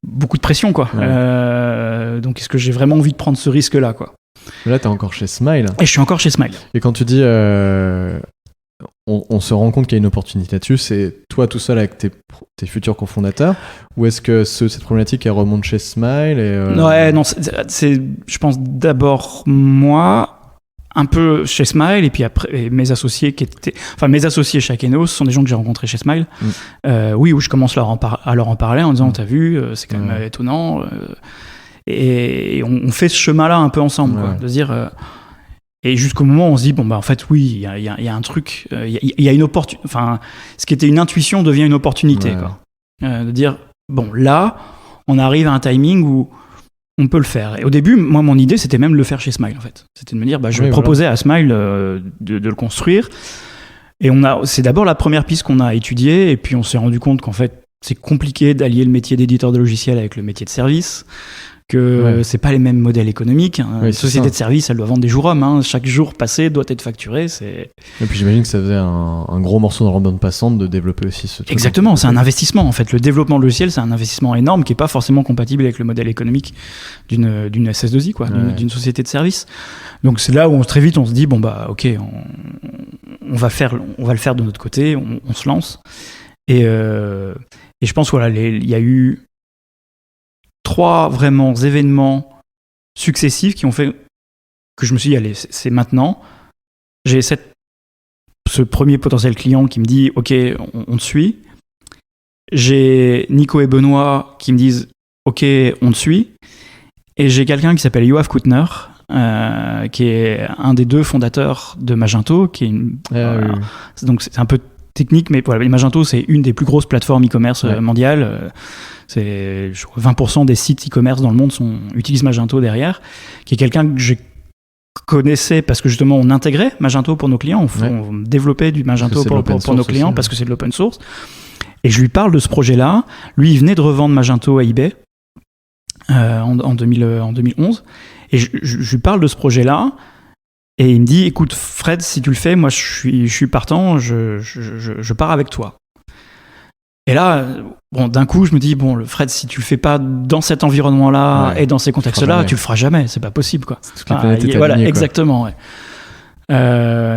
[SPEAKER 2] beaucoup de pression quoi. Ouais. Donc est-ce que j'ai vraiment envie de prendre ce risque là quoi ?
[SPEAKER 1] Là t'es encore chez Smile.
[SPEAKER 2] Et je suis encore chez Smile.
[SPEAKER 1] Et quand tu dis on se rend compte qu'il y a une opportunité là-dessus, c'est toi tout seul avec tes futurs cofondateurs, ou est-ce que cette problématique elle remonte chez Smile
[SPEAKER 2] Ouais, non, c'est je pense d'abord moi, un peu chez Smile, et puis après mes associés chez Akenos sont des gens que j'ai rencontrés chez Smile. Oui, où je commence à leur en parler en disant t'as vu, c'est quand même étonnant, et on fait ce chemin-là un peu ensemble, quoi, de se dire. Et jusqu'au moment où on se dit, en fait, oui, il y a un truc, il y a une opportunité, enfin, ce qui était une intuition devient une opportunité, quoi. De dire, là, on arrive à un timing où on peut le faire. Et au début, moi, mon idée, c'était même de le faire chez Smile, en fait. C'était de me dire, je vais proposer à Smile de le construire. Et c'est d'abord la première piste qu'on a étudiée, et puis on s'est rendu compte qu'en fait, c'est compliqué d'allier le métier d'éditeur de logiciels avec le métier de service. Que c'est pas les mêmes modèles économiques. Une société de service, elle doit vendre des jours hommes. Chaque jour passé doit être facturé.
[SPEAKER 1] Et puis j'imagine que ça faisait un gros morceau dans la bande passante de développer aussi ce truc.
[SPEAKER 2] Exactement, c'est un investissement en fait. Le développement de logiciel, c'est un investissement énorme qui est pas forcément compatible avec le modèle économique d'une SS2I, quoi, d'une société de service. Donc c'est là où très vite on se dit ok, on va le faire de notre côté, on se lance. Et je pense il y a eu 3 vraiment événements successifs qui ont fait que je me suis dit, allez, c'est maintenant. J'ai ce premier potentiel client qui me dit, ok, on te suit. J'ai Nico et Benoît qui me disent, ok, on te suit. Et j'ai quelqu'un qui s'appelle Yoav Koutner, qui est un des 2 fondateurs de Magento, qui est donc c'est un peu technique, mais voilà, Magento, c'est une des plus grosses plateformes e-commerce mondiales. C'est 20% des sites e-commerce dans le monde utilisent Magento derrière, qui est quelqu'un que je connaissais parce que justement on intégrait Magento pour nos clients, on développait du Magento pour nos clients parce que c'est de l'open source. Et je lui parle de ce projet-là. Lui, il venait de revendre Magento à eBay en 2011. Et je lui parle de ce projet-là. Et il me dit, écoute Fred, si tu le fais, moi je suis partant, je pars avec toi. Et là, d'un coup, je me dis, Fred, si tu le fais pas dans cet environnement-là et dans ces contextes-là, tu le feras jamais, c'est pas possible, quoi.
[SPEAKER 1] Toute la planète est alignée,
[SPEAKER 2] exactement. Ouais.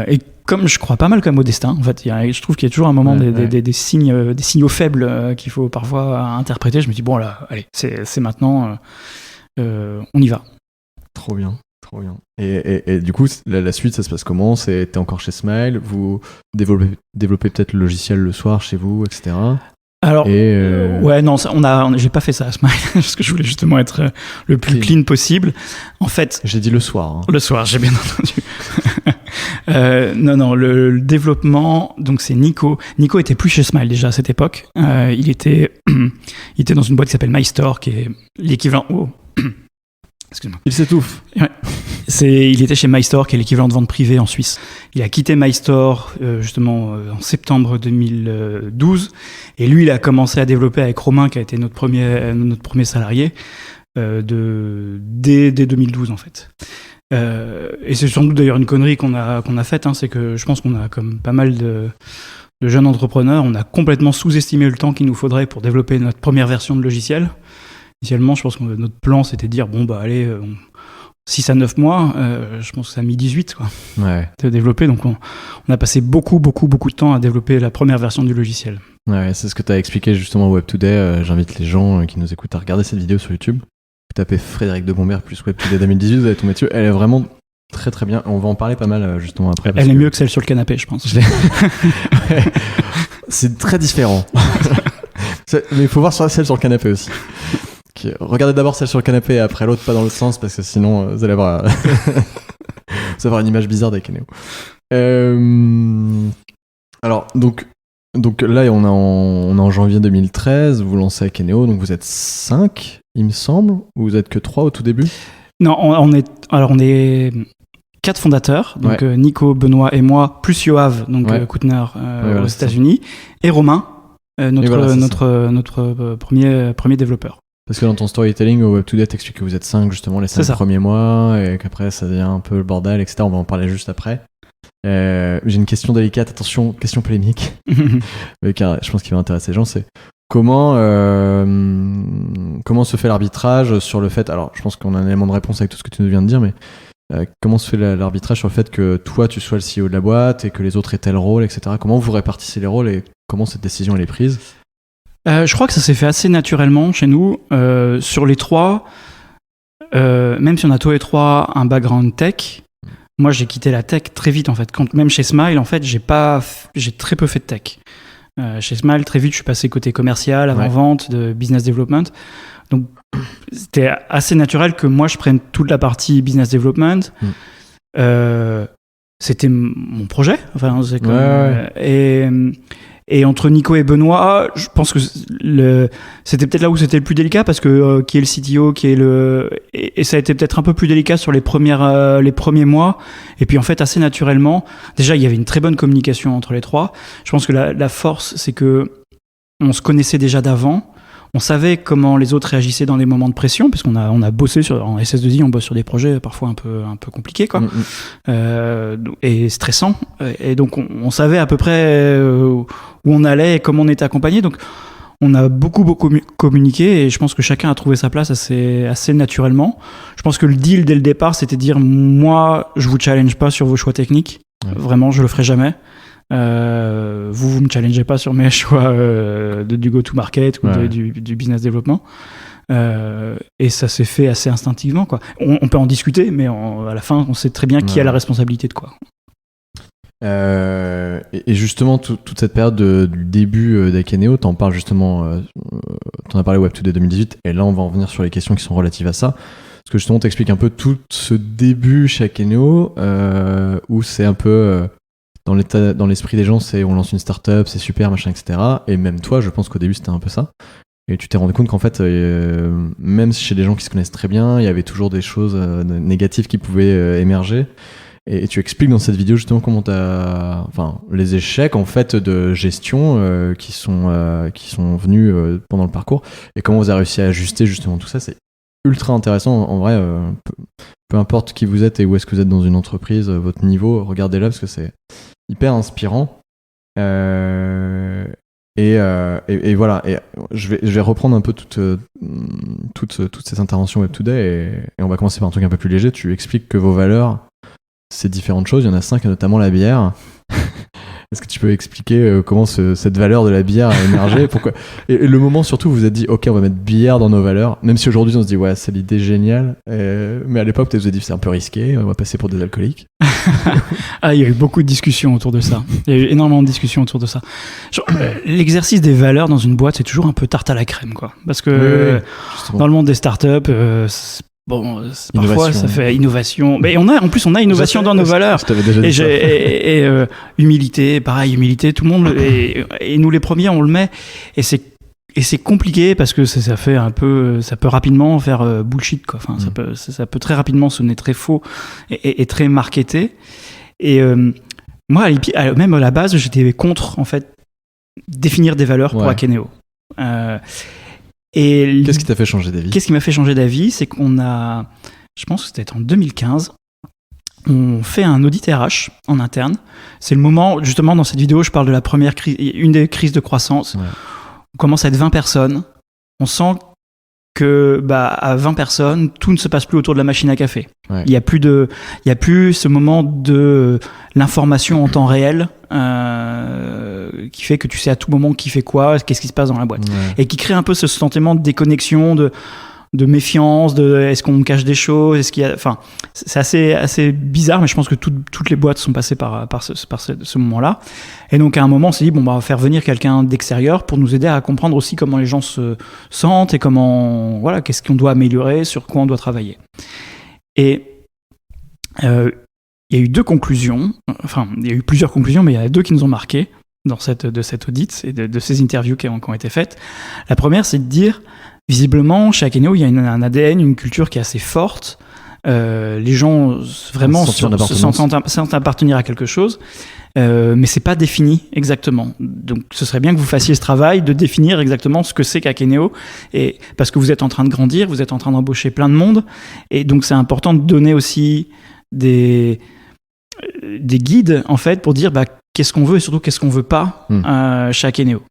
[SPEAKER 2] Et comme je crois pas mal comme au destin, en fait, je trouve qu'il y a toujours un moment des signaux faibles qu'il faut parfois interpréter. Je me dis, bon, là, allez, c'est maintenant, on y va.
[SPEAKER 1] Trop bien. Et du coup, la suite, ça se passe comment? T'es encore chez Smile, vous développez peut-être le logiciel le soir chez vous, etc.
[SPEAKER 2] Alors, ouais, non, j'ai pas fait ça à Smile, parce que je voulais justement être le plus clean possible. En fait,
[SPEAKER 1] j'ai dit le soir. Hein.
[SPEAKER 2] Le soir, j'ai bien entendu. Non, le développement, donc c'est Nico. Nico était plus chez Smile déjà à cette époque. Il était dans une boîte qui s'appelle MyStore, qui est l'équivalent. Oh. Excuse-moi.
[SPEAKER 1] Il s'étouffe.
[SPEAKER 2] Ouais. Il était chez MyStore, qui est l'équivalent de vente privée en Suisse. Il a quitté MyStore justement en septembre 2012, et lui, il a commencé à développer avec Romain, qui a été notre premier salarié dès 2012 en fait. Et c'est sans doute d'ailleurs une connerie qu'on a faite, hein, c'est que je pense qu'on a, comme pas mal de jeunes entrepreneurs, on a complètement sous-estimé le temps qu'il nous faudrait pour développer notre première version de logiciel. Initialement, je pense que notre plan, c'était de dire, bon, bah allez, 6 à 9 mois, je pense que ça a mis 18 quoi, de développer. Donc on a passé beaucoup de temps à développer la première version du logiciel.
[SPEAKER 1] Ouais, c'est ce que tu as expliqué justement au Web Today. J'invite les gens qui nous écoutent à regarder cette vidéo sur YouTube. Vous tapez Frédéric de Bombert plus Web Today 2018, vous allez tomber dessus. Elle est vraiment très très bien. On va en parler pas mal justement après.
[SPEAKER 2] Elle est mieux que celle sur le canapé, je pense.
[SPEAKER 1] Ouais. C'est très différent. Mais il faut voir celle sur le canapé aussi. Okay. Regardez d'abord celle sur le canapé et après l'autre, pas dans l'autre sens, parce que sinon vous allez avoir une image bizarre d'Akeneo. Alors donc là on est en janvier 2013, vous lancez Akeneo, donc vous êtes 5 il me semble, ou vous êtes que 3 au tout début?
[SPEAKER 2] Non, on est 4 fondateurs, donc Nico, Benoît et moi, plus Yoav, donc Koutner aux États-Unis, et Romain, notre premier développeur.
[SPEAKER 1] Parce que dans ton storytelling au Web2Day, t'expliques que vous êtes 5 justement les 5 premiers mois, et qu'après ça devient un peu le bordel, etc. On va en parler juste après. J'ai une question délicate, attention, question polémique, car je pense qu'il va intéresser les gens, c'est comment se fait l'arbitrage sur le fait, alors je pense qu'on a un élément de réponse avec tout ce que tu nous viens de dire, mais comment se fait l'arbitrage sur le fait que toi tu sois le CEO de la boîte et que les autres aient tel rôle, etc. Comment vous répartissez les rôles et comment cette décision elle est prise?
[SPEAKER 2] Je crois que ça s'est fait assez naturellement chez nous. Sur les 3, même si on a tous les 3 un background tech, moi j'ai quitté la tech très vite en fait. Même chez Smile, en fait, j'ai très peu fait de tech. Chez Smile, très vite, je suis passé côté commercial, avant-vente, de business development. Donc, c'était assez naturel que moi je prenne toute la partie business development. C'était mon projet. Enfin, c'est comme, et entre Nico et Benoît, je pense que c'était peut-être là où c'était le plus délicat, parce que qui est le CTO, et ça a été peut-être un peu plus délicat sur les premiers mois. Et puis en fait, assez naturellement, déjà il y avait une très bonne communication entre les 3. Je pense que la force, c'est que on se connaissait déjà d'avant. On savait comment les autres réagissaient dans des moments de pression, parce qu'on a bossé en SS2I, on bosse sur des projets parfois un peu compliqués, quoi, et stressants. Et donc on savait à peu près où on allait et comment on était accompagné. Donc on a beaucoup communiqué, et je pense que chacun a trouvé sa place assez naturellement. Je pense que le deal dès le départ, c'était de dire, moi, je vous challenge pas sur vos choix techniques. Vraiment, je le ferai jamais. Vous me challengez pas sur mes choix du go-to-market ou du business développement. Et ça s'est fait assez instinctivement, quoi. On peut en discuter, mais à la fin, on sait très bien qui a la responsabilité de quoi.
[SPEAKER 1] Et justement, toute cette période du début d'Akeneo, t'en parles justement, t'en as parlé Web2Day 2018, et là on va en venir sur les questions qui sont relatives à ça. Parce que justement, t'expliques un peu tout ce début chez Akeneo, où c'est un peu... dans l'esprit des gens, c'est on lance une startup, c'est super, machin, etc. Et même toi, je pense qu'au début, c'était un peu ça. Et tu t'es rendu compte qu'en fait, même chez des gens qui se connaissent très bien, il y avait toujours des choses négatives qui pouvaient émerger. Et tu expliques dans cette vidéo justement comment les échecs en fait de gestion qui sont venus pendant le parcours, et comment vous avez réussi à ajuster justement tout ça. C'est ultra intéressant en vrai. Peu importe qui vous êtes et où est-ce que vous êtes dans une entreprise, votre niveau, regardez-la parce que c'est hyper inspirant. Et voilà. Et je vais reprendre un peu toutes ces interventions Web2Day, et on va commencer par un truc un peu plus léger. Tu expliques que vos valeurs, c'est différentes choses. Il y en a 5, et notamment la bière. Est-ce que tu peux expliquer comment cette valeur de la bière a émergé? Pourquoi et le moment surtout où vous vous êtes dit ok, on va mettre bière dans nos valeurs, même si aujourd'hui on se dit ouais, c'est l'idée géniale, mais à l'époque vous avez dit c'est un peu risqué, on va passer pour des alcooliques.
[SPEAKER 2] Ah, il y a eu beaucoup de discussions autour de ça. Il y a eu énormément de discussions autour de ça. Genre, l'exercice des valeurs dans une boîte, c'est toujours un peu tarte à la crème, quoi. Parce que dans le monde des startups, parfois ça fait innovation. Mais on a innovation dans nos valeurs. Et humilité, pareil, humilité, tout le monde. Et nous les premiers, on le met. Et c'est compliqué parce que ça peut rapidement faire bullshit, quoi. Enfin, ça peut très rapidement sonner très faux et très marketé. Et moi, même à la base, j'étais contre, en fait, définir des valeurs pour Akeneo. Et
[SPEAKER 1] qu'est-ce qui t'a fait changer d'avis?
[SPEAKER 2] Qu'est-ce qui m'a fait changer d'avis? C'est je pense que c'était en 2015, on fait un audit RH en interne. C'est le moment, justement, dans cette vidéo, je parle de la première crise, une des crises de croissance. Ouais. On commence à être 20 personnes. On sent que, à 20 personnes, tout ne se passe plus autour de la machine à café. Ouais. Il y a plus ce moment de l'information en temps réel, qui fait que tu sais à tout moment qui fait quoi, qu'est-ce qui se passe dans la boîte. Ouais. Et qui crée un peu ce sentiment de déconnexion, de méfiance, est-ce qu'on me cache des choses, c'est assez bizarre, mais je pense que toutes les boîtes sont passées par ce moment-là. Et donc à un moment, on s'est dit on va faire venir quelqu'un d'extérieur pour nous aider à comprendre aussi comment les gens se sentent et qu'est-ce qu'on doit améliorer, sur quoi on doit travailler. Et il y a eu deux conclusions, il y a eu plusieurs conclusions, mais il y en a deux qui nous ont marqués de cet audit et de ces interviews qui ont été faites. La première, c'est de dire, visiblement, chez Akeneo, il y a un ADN, une culture qui est assez forte. Les gens vraiment se sentent appartenir à quelque chose, mais c'est pas défini exactement. Donc, ce serait bien que vous fassiez ce travail de définir exactement ce que c'est qu'Akeneo, et parce que vous êtes en train de grandir, vous êtes en train d'embaucher plein de monde, et donc c'est important de donner aussi des guides en fait pour dire qu'est-ce qu'on veut et surtout qu'est-ce qu'on veut pas chez Akeneo.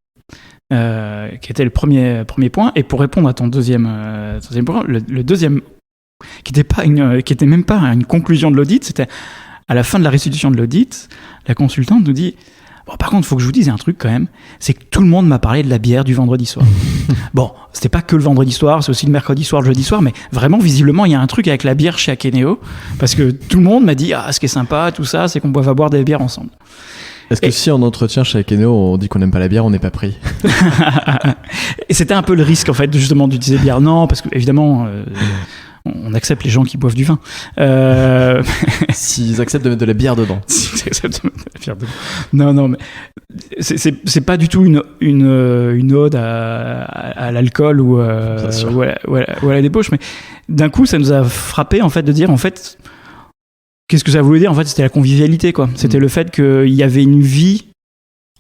[SPEAKER 2] Qui était le premier point. Et pour répondre à ton deuxième point, le deuxième, qui était même pas une conclusion de l'audit, c'était à la fin de la restitution de l'audit, la consultante nous dit par contre, il faut que je vous dise un truc quand même, c'est que tout le monde m'a parlé de la bière du vendredi soir. Bon, c'était pas que le vendredi soir, c'est aussi le mercredi soir, le jeudi soir, mais vraiment, visiblement, il y a un truc avec la bière chez Akeneo, parce que tout le monde m'a dit ce qui est sympa, tout ça, c'est qu'on va boire des bières ensemble.
[SPEAKER 1] Est-ce que si en entretien chez Akeneo, on dit qu'on n'aime pas la bière, on n'est pas pris?
[SPEAKER 2] Et c'était un peu le risque, en fait, justement, d'utiliser bière. Non, parce que, évidemment, on accepte les gens qui boivent du vin.
[SPEAKER 1] S'ils acceptent de mettre de la bière dedans.
[SPEAKER 2] S'ils acceptent de mettre de la bière dedans. Non, mais c'est pas du tout une ode à l'alcool ou à la débauche, mais d'un coup, ça nous a frappé, en fait, de dire, en fait, qu'est-ce que ça voulait dire? En fait, c'était la convivialité, quoi. C'était le fait qu'il y avait une vie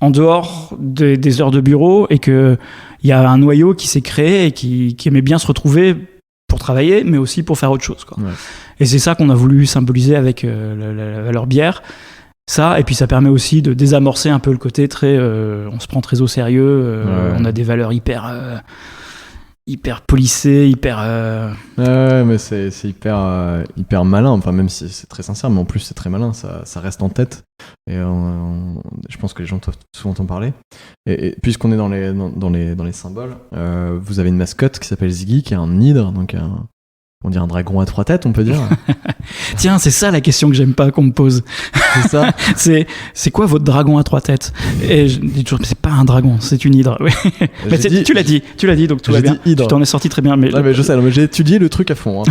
[SPEAKER 2] en dehors des heures de bureau et qu'il y a un noyau qui s'est créé et qui aimait bien se retrouver pour travailler, mais aussi pour faire autre chose, quoi. Ouais. Et c'est ça qu'on a voulu symboliser avec la valeur bière. Ça, et puis ça permet aussi de désamorcer un peu le côté on se prend très au sérieux, on a des valeurs hyper policées,
[SPEAKER 1] Ouais, mais c'est hyper malin, enfin, même si c'est très sincère, mais en plus c'est très malin, ça reste en tête. Et je pense que les gens doivent souvent en parler. Et puisqu'on est dans les symboles, vous avez une mascotte qui s'appelle Ziggy, qui est un hydre, donc on dirait un dragon à 3 têtes, on peut dire.
[SPEAKER 2] Tiens, c'est ça la question que j'aime pas qu'on me pose.
[SPEAKER 1] C'est ça.
[SPEAKER 2] c'est quoi votre dragon à 3 têtes? Et je dis toujours, c'est pas un dragon, c'est une hydre. Oui. Mais tu l'as dit, donc tout va bien. Tu t'en es sorti très bien. Mais
[SPEAKER 1] je sais, mais j'ai étudié le truc à fond. Hein.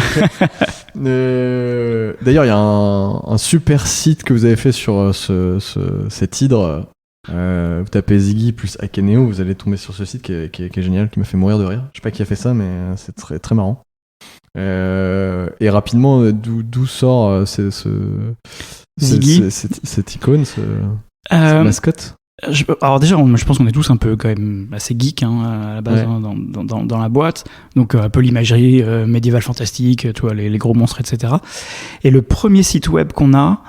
[SPEAKER 1] D'ailleurs, il y a un super site que vous avez fait sur cet hydre. Vous tapez Ziggy plus Akeneo, vous allez tomber sur ce site qui est génial, qui m'a fait mourir de rire. Je sais pas qui a fait ça, mais c'est très très marrant. Et rapidement, d'où sort cette icône, cette mascotte?
[SPEAKER 2] Alors déjà, je pense qu'on est tous un peu quand même assez geek à la base, dans la boîte. Donc un peu l'imagerie médiévale fantastique, tu vois, les gros monstres, etc. Et le premier site web qu'on a,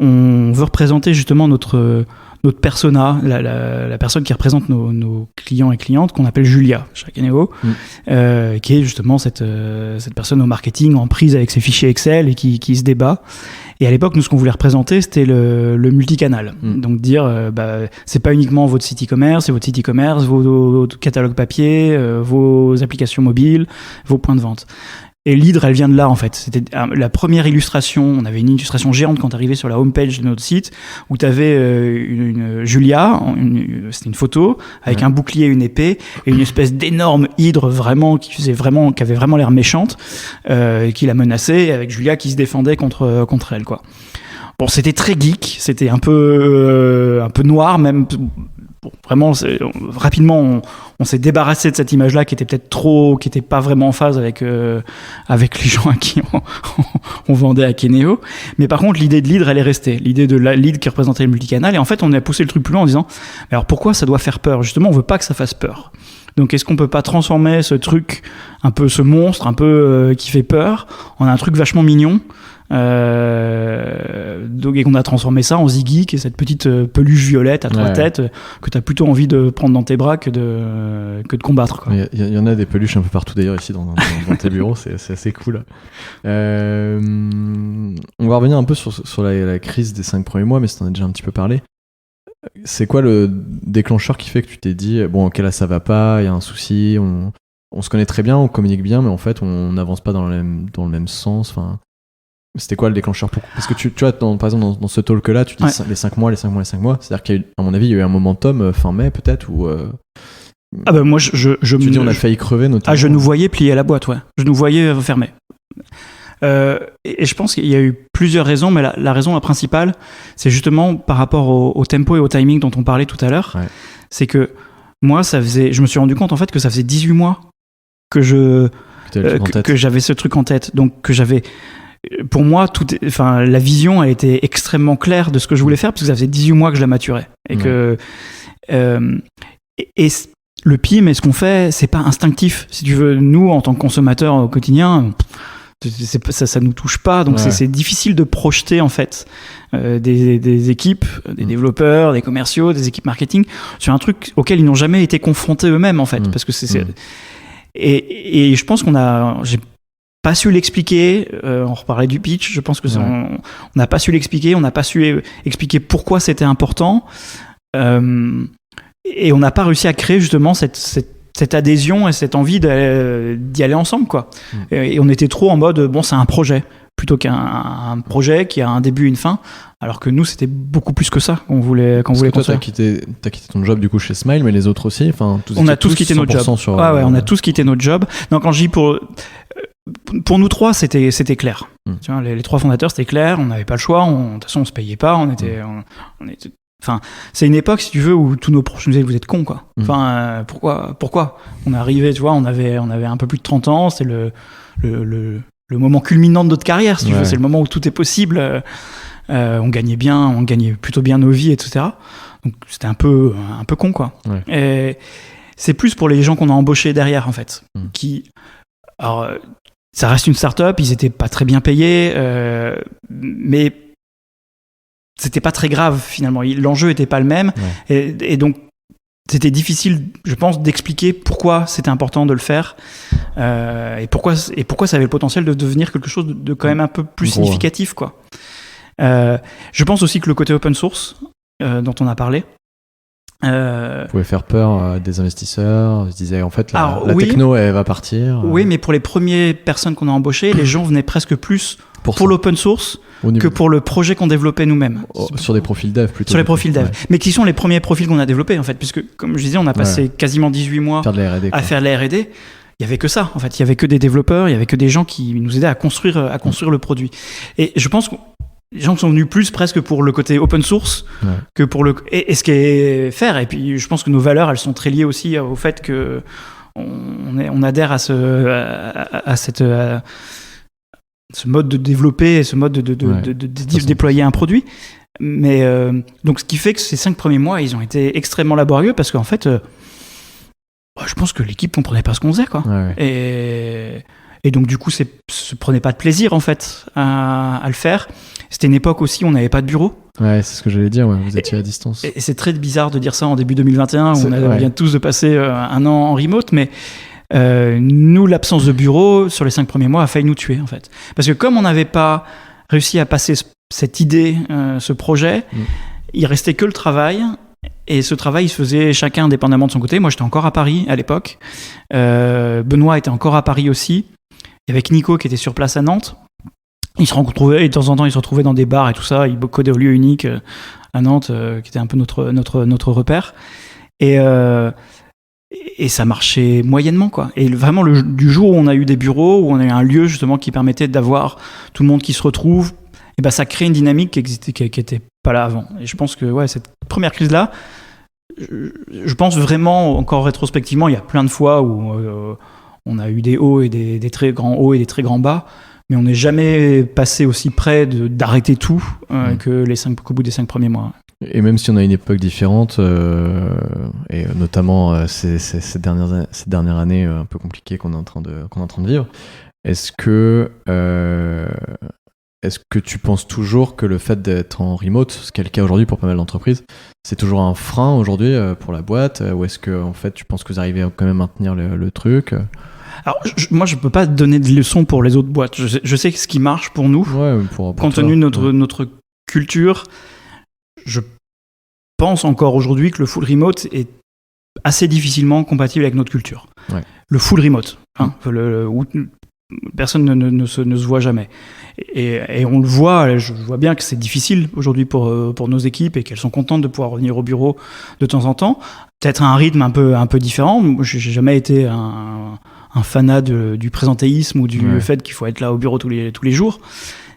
[SPEAKER 2] on veut représenter justement notre notre persona, la personne qui représente nos clients et clientes, qu'on appelle Julia chez Akeneo, qui est justement cette personne au marketing en prise avec ses fichiers Excel et qui se débat. Et à l'époque, nous, ce qu'on voulait représenter, c'était le multicanal. Donc dire, c'est pas uniquement votre site e-commerce, c'est votre site e-commerce, vos catalogues papier, vos applications mobiles, vos points de vente. Et l'hydre, elle vient de là, en fait. C'était la première illustration. On avait une illustration géante quand t'arrivais sur la homepage de notre site, où t'avais une Julia, c'était une photo, avec un bouclier et une épée, et une espèce d'énorme hydre qui avait vraiment l'air méchante, qui la menaçait, avec Julia qui se défendait contre elle, quoi. Bon, c'était très geek, c'était un peu noir, même. Bon, vraiment, rapidement, on s'est débarrassé de cette image-là qui était pas vraiment en phase avec les gens à qui on vendait Akeneo. Mais par contre, l'idée de l'hydre, elle est restée. L'idée de l'hydre qui représentait le multicanal. Et en fait, on a poussé le truc plus loin en disant, mais alors pourquoi ça doit faire peur? Justement, on veut pas que ça fasse peur. Donc, est-ce qu'on peut pas transformer ce truc, ce monstre, qui fait peur, en un truc vachement mignon? Et qu'on a transformé ça en Ziggy, qui est cette petite peluche violette à 3 têtes que tu as plutôt envie de prendre dans tes bras que de combattre, quoi.
[SPEAKER 1] Il y en a des peluches un peu partout d'ailleurs ici dans tes bureaux, c'est assez cool. On va revenir un peu sur la crise des 5 premiers mois, mais ça en a déjà un petit peu parlé. C'est quoi le déclencheur qui fait que tu t'es dit bon, ok, là ça va pas, il y a un souci, on se connaît très bien, on communique bien, mais en fait on n'avance pas dans le même sens. Enfin, c'était quoi le déclencheur? Parce que tu vois, par exemple, dans ce talk-là, tu dis les 5 mois. C'est-à-dire qu'à mon avis, il y a eu un momentum fin mai, peut-être, où...
[SPEAKER 2] moi, tu
[SPEAKER 1] dis, on a failli crever, notamment.
[SPEAKER 2] Je nous voyais plier la boîte, ouais. Je nous voyais fermer. Et je pense qu'il y a eu plusieurs raisons, mais la raison principale, c'est justement par rapport au tempo et au timing dont on parlait tout à l'heure. Ouais. C'est que moi, je me suis rendu compte, en fait, que ça faisait 18 mois que j'avais ce truc en tête. Donc, que j'avais... Pour moi, la vision a été extrêmement claire de ce que je voulais faire, parce que ça faisait 18 mois que je la maturais. Et que le PIM et ce qu'on fait, c'est pas instinctif. Si tu veux, nous, en tant que consommateurs au quotidien, ça nous touche pas. Donc c'est difficile de projeter, en fait, des équipes, des développeurs, des commerciaux, des équipes marketing sur un truc auquel ils n'ont jamais été confrontés eux-mêmes, en fait. Parce que et je pense j'ai pas su l'expliquer, on reparlait du pitch, je pense que on n'a pas su l'expliquer, on n'a pas su expliquer pourquoi c'était important, et on n'a pas réussi à créer justement cette adhésion et cette envie d'y aller ensemble, quoi. Et on était trop en mode, bon, c'est un projet, plutôt qu'un projet qui a un début et une fin, alors que nous, c'était beaucoup plus que ça qu'on voulait construire.
[SPEAKER 1] T'as quitté ton job du coup chez Smile, mais les autres aussi,
[SPEAKER 2] on a tous quitté notre job. On a tous quitté notre job. Non, quand je dis pour nous trois, c'était clair. Tu vois, les 3 fondateurs, c'était clair. On n'avait pas le choix. De toute façon, on se payait pas. On était. Enfin, c'est une époque, si tu veux, où tous nos proches nous disaient, vous êtes cons, quoi. Enfin, pourquoi on est arrivé, tu vois, on avait un peu plus de 30 ans. C'est le moment culminant de notre carrière, si tu veux. C'est le moment où tout est possible. On gagnait plutôt bien nos vies, etc. Donc c'était un peu con, quoi. Et c'est plus pour les gens qu'on a embauchés derrière, en fait, alors, ça reste une start-up, ils étaient pas très bien payés, mais c'était pas très grave, finalement. L'enjeu était pas le même, et donc c'était difficile, je pense, d'expliquer pourquoi c'était important de le faire, et pourquoi ça avait le potentiel de devenir quelque chose de quand même un peu plus significatif, quoi. Je pense aussi que le côté open source, dont on a parlé,
[SPEAKER 1] pouvait faire peur à des investisseurs. Ils se disaient, en fait, la techno, elle va partir.
[SPEAKER 2] Oui, mais pour les premières personnes qu'on a embauchées, les gens venaient presque plus pour l'open source que pour le projet qu'on développait nous-mêmes.
[SPEAKER 1] Sur des profils dev, plutôt.
[SPEAKER 2] Sur les profils dev. Mais qui sont les premiers profils qu'on a développés, en fait, puisque, comme je disais, on a passé quasiment 18 mois à faire de la R&D. Il y avait que ça, en fait. Il y avait que des développeurs, il y avait que des gens qui nous aidaient à construire le produit. Et je pense que les gens sont venus plus presque pour le côté open source que pour et ce qu'est faire. Et puis, je pense que nos valeurs, elles sont très liées aussi au fait que on adhère à ce mode de développer, ce mode de déployer un produit. Mais donc, ce qui fait que ces 5 premiers mois, ils ont été extrêmement laborieux parce qu'en fait, je pense que l'équipe comprenait pas ce qu'on faisait, quoi. Et donc, du coup, se prenait pas de plaisir, en fait, à le faire. C'était une époque aussi où on n'avait pas de bureau.
[SPEAKER 1] Ouais, c'est ce que j'allais dire, ouais. Vous étiez à distance.
[SPEAKER 2] Et c'est très bizarre de dire ça en début 2021, où on vient tous de passer un an en remote, mais nous, l'absence de bureau sur les 5 premiers mois a failli nous tuer, en fait. Parce que comme on n'avait pas réussi à passer cette idée, ce projet, il restait que le travail. Et ce travail, il se faisait chacun indépendamment de son côté. Moi, j'étais encore à Paris à l'époque. Benoît était encore à Paris aussi. Avec Nico qui était sur place à Nantes. Ils se retrouvaient, et de temps en temps, ils se retrouvaient dans des bars et tout ça. Ils codaient au lieu unique à Nantes, qui était un peu notre repère. Et ça marchait moyennement, quoi. Et vraiment, du jour où on a eu des bureaux, où on a eu un lieu justement qui permettait d'avoir tout le monde qui se retrouve, et ça crée une dynamique qui était pas là avant. Et je pense que cette première crise-là, je pense vraiment, encore rétrospectivement, il y a plein de fois où on a eu des hauts et des très grands hauts et des très grands bas, mais on n'est jamais passé aussi près d'arrêter tout qu'au bout des 5 premiers mois.
[SPEAKER 1] Et même si on a une époque différente, et notamment ces dernières années un peu compliquées qu'on est en train de vivre, est-ce que tu penses toujours que le fait d'être en remote, ce qui est le cas aujourd'hui pour pas mal d'entreprises, c'est toujours un frein aujourd'hui pour la boîte, ou est-ce que en fait tu penses que vous arrivez quand même à maintenir le truc?
[SPEAKER 2] Alors, moi, je peux pas donner de leçons pour les autres boîtes. Je sais ce qui marche pour nous, compte tenu de notre culture. Je pense encore aujourd'hui que le full remote est assez difficilement compatible avec notre culture. Ouais. Le full remote, où personne ne se voit jamais. Et on le voit, je vois bien que c'est difficile aujourd'hui pour nos équipes et qu'elles sont contentes de pouvoir revenir au bureau de temps en temps. Peut-être à un rythme un peu différent. Moi, j'ai jamais été un fanat du présentéisme ou du fait qu'il faut être là au bureau tous les jours.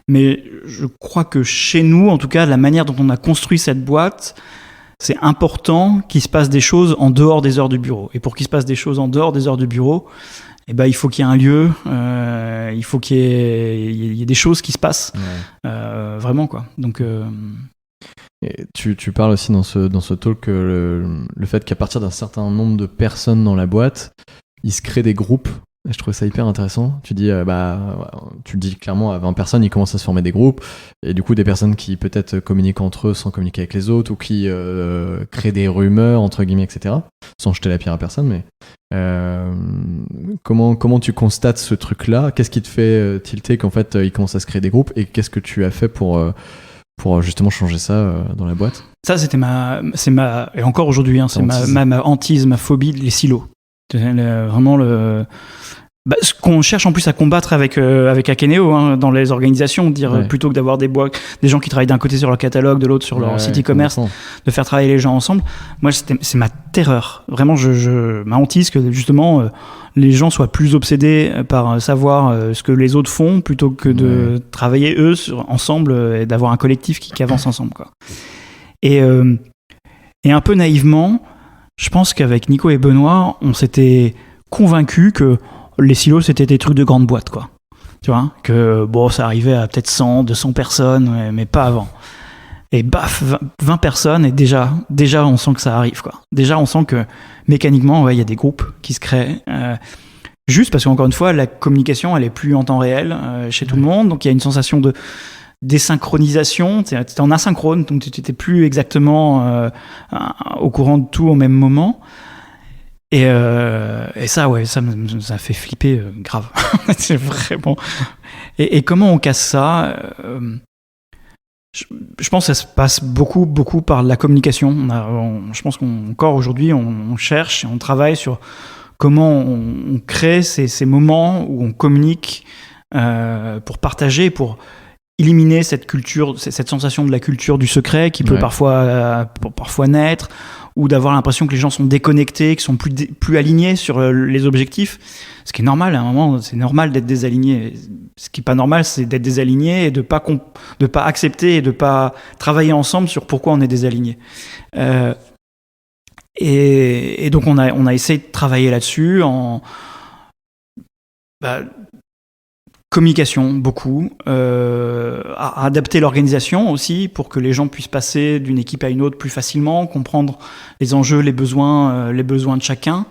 [SPEAKER 2] Mais je crois que chez nous, en tout cas, la manière dont on a construit cette boîte, c'est important qu'il se passe des choses en dehors des heures du bureau. Et pour qu'il se passe des choses en dehors des heures du bureau, il faut qu'il y ait un lieu, il faut qu'il y ait des choses qui se passent, vraiment, quoi. Donc,
[SPEAKER 1] et tu parles aussi dans ce talk que le fait qu'à partir d'un certain nombre de personnes dans la boîte, il se crée des groupes. Et je trouve ça hyper intéressant. Tu dis, tu le dis clairement, à 20 personnes, il commence à se former des groupes. Et du coup, des personnes qui peut-être communiquent entre eux sans communiquer avec les autres, ou qui créent des rumeurs, entre guillemets, etc. Sans jeter la pierre à personne, mais comment tu constates ce truc-là? Qu'est-ce qui te fait tilter qu'en fait, il commence à se créer des groupes? Et qu'est-ce que tu as fait pour justement changer ça dans la boîte? Ça,
[SPEAKER 2] et encore aujourd'hui, c'est ma hantise, ma phobie, les silos. Vraiment ce qu'on cherche en plus à combattre avec Akeneo, dans les organisations, plutôt que d'avoir des gens qui travaillent d'un côté sur leur catalogue, de l'autre sur leur site e-commerce, de faire travailler les gens ensemble. Moi, c'est ma terreur. Vraiment, ma hantise que justement les gens soient plus obsédés par savoir ce que les autres font plutôt que de travailler eux ensemble et d'avoir un collectif qui avance ensemble, quoi. Et un peu naïvement, je pense qu'avec Nico et Benoît, on s'était convaincus que les silos, c'était des trucs de grandes boîtes, quoi. Tu vois, que ça arrivait à peut-être 100, 200 personnes, mais pas avant. Et 20 personnes, et déjà, on sent que ça arrive, quoi. Déjà, on sent que mécaniquement, il y a des groupes qui se créent. Juste parce qu'encore une fois, la communication, elle est plus en temps réel chez tout le monde. Donc, il y a une sensation de désynchronisation, t'es en asynchrone, donc tu n'étais plus exactement au courant de tout au même moment. Et ça, ça fait flipper grave. C'est vraiment. Et comment on casse ça? Je pense que ça se passe beaucoup par la communication. Je pense qu'encore aujourd'hui, on cherche et on travaille sur comment on crée ces moments où on communique pour partager, pour éliminer cette culture, cette sensation de la culture du secret qui peut parfois naître, ou d'avoir l'impression que les gens sont déconnectés, qu'ils sont plus alignés sur les objectifs. Ce qui est normal, à un moment, c'est normal d'être désaligné. Ce qui est pas normal, c'est d'être désaligné et de pas accepter et de pas travailler ensemble sur pourquoi on est désaligné. Et donc on a essayé de travailler là-dessus en communication, beaucoup, à adapter l'organisation aussi pour que les gens puissent passer d'une équipe à une autre plus facilement, comprendre les enjeux, les besoins de chacun.